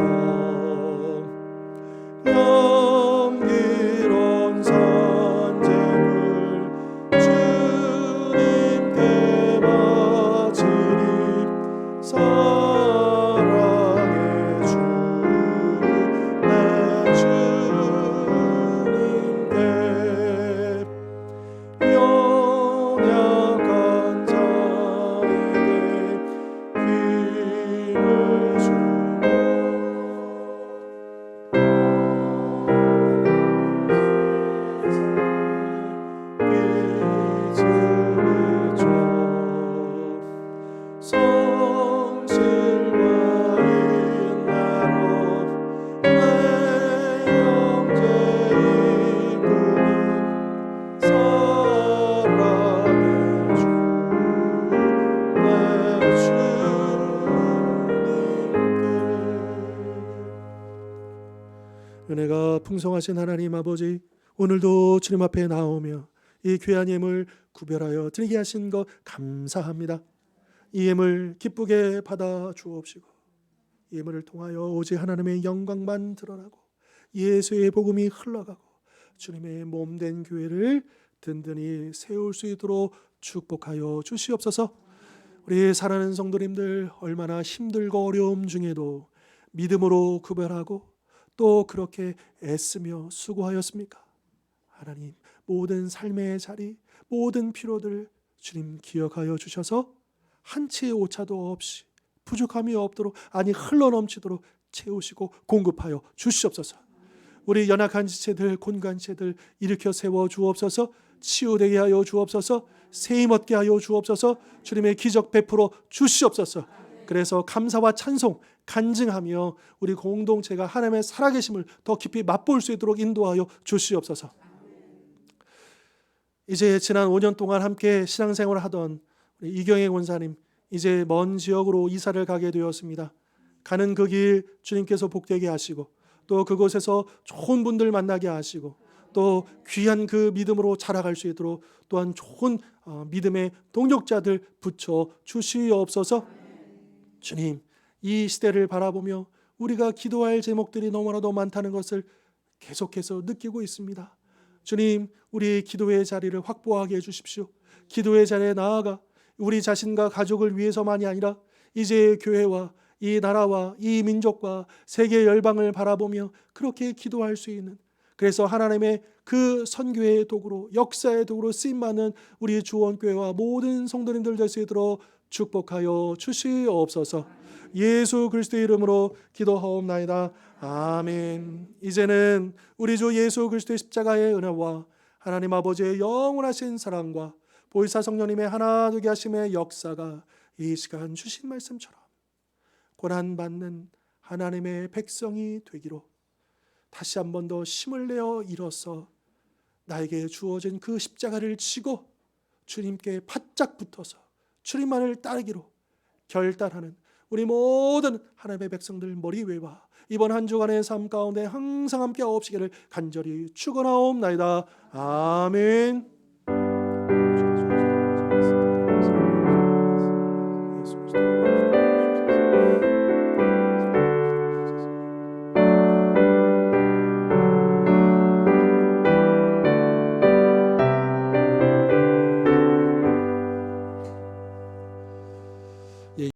영기로운 산재물 주님께 바치리 사랑의 주 내 주님께 연약한 자에게 힘을 주고 빛을 비춰 성실과 인내로 내 형제인 분이 사랑의 주 내 주님께. 은혜가 풍성하신 하나님 아버지, 오늘도 주님 앞에 나오며 이 귀한 예물 구별하여 드리게 하신 것 감사합니다. 이 예물 기쁘게 받아 주옵시고 이 예물을 통하여 오직 하나님의 영광만 드러나고 예수의 복음이 흘러가고 주님의 몸된 교회를 든든히 세울 수 있도록 축복하여 주시옵소서. 우리 사랑하는 성도님들, 얼마나 힘들고 어려움 중에도 믿음으로 구별하고 또 그렇게 애쓰며 수고하였습니까? 하나님, 모든 삶의 자리, 모든 피로들 주님 기억하여 주셔서 한치의 오차도 없이 부족함이 없도록, 아니 흘러넘치도록 채우시고 공급하여 주시옵소서. 우리 연약한 지체들, 곤고한 지체들 일으켜 세워 주옵소서. 치유되게 하여 주옵소서. 세임 얻게 하여 주옵소서. 주님의 기적 베풀어 주시옵소서. 그래서 감사와 찬송 간증하며 우리 공동체가 하나님의 살아계심을 더 깊이 맛볼 수 있도록 인도하여 주시옵소서. 이제 지난 5년 동안 함께 신앙생활을 하던 우리 이경혜 권사님, 이제 먼 지역으로 이사를 가게 되었습니다. 가는 그 길 주님께서 복되게 하시고, 또 그곳에서 좋은 분들 만나게 하시고, 또 귀한 그 믿음으로 자라갈 수 있도록 또한 좋은 믿음의 동력자들 붙여 주시옵소서. 주님, 이 시대를 바라보며 우리가 기도할 제목들이 너무나도 많다는 것을 계속해서 느끼고 있습니다. 주님, 우리 기도의 자리를 확보하게 해주십시오. 기도의 자리에 나아가 우리 자신과 가족을 위해서만이 아니라 이제 교회와 이 나라와 이 민족과 세계 열방을 바라보며 그렇게 기도할 수 있는, 그래서 하나님의 그 선교의 도구로, 역사의 도구로 쓰임받는 우리 주원교회와 모든 성도님들 될 수 있도록 축복하여 주시옵소서. 예수 그리스도의 이름으로 기도하옵나이다. 아멘. 이제는 우리 주 예수 그리스도의 십자가의 은혜와 하나님 아버지의 영원하신 사랑과 보혜사 성령님의 하나 되게 하심의 역사가 이 시간 주신 말씀처럼 고난받는 하나님의 백성이 되기로 다시 한 번 더 힘을 내어 일어서 나에게 주어진 그 십자가를 지고 주님께 바짝 붙어서 주님만을 따르기로 결단하는 우리 모든 하나님의 백성들 머리 위와 이번 한 주간의 삶 가운데 항상 함께 하옵시기를 간절히 축원하옵나이다. 아멘.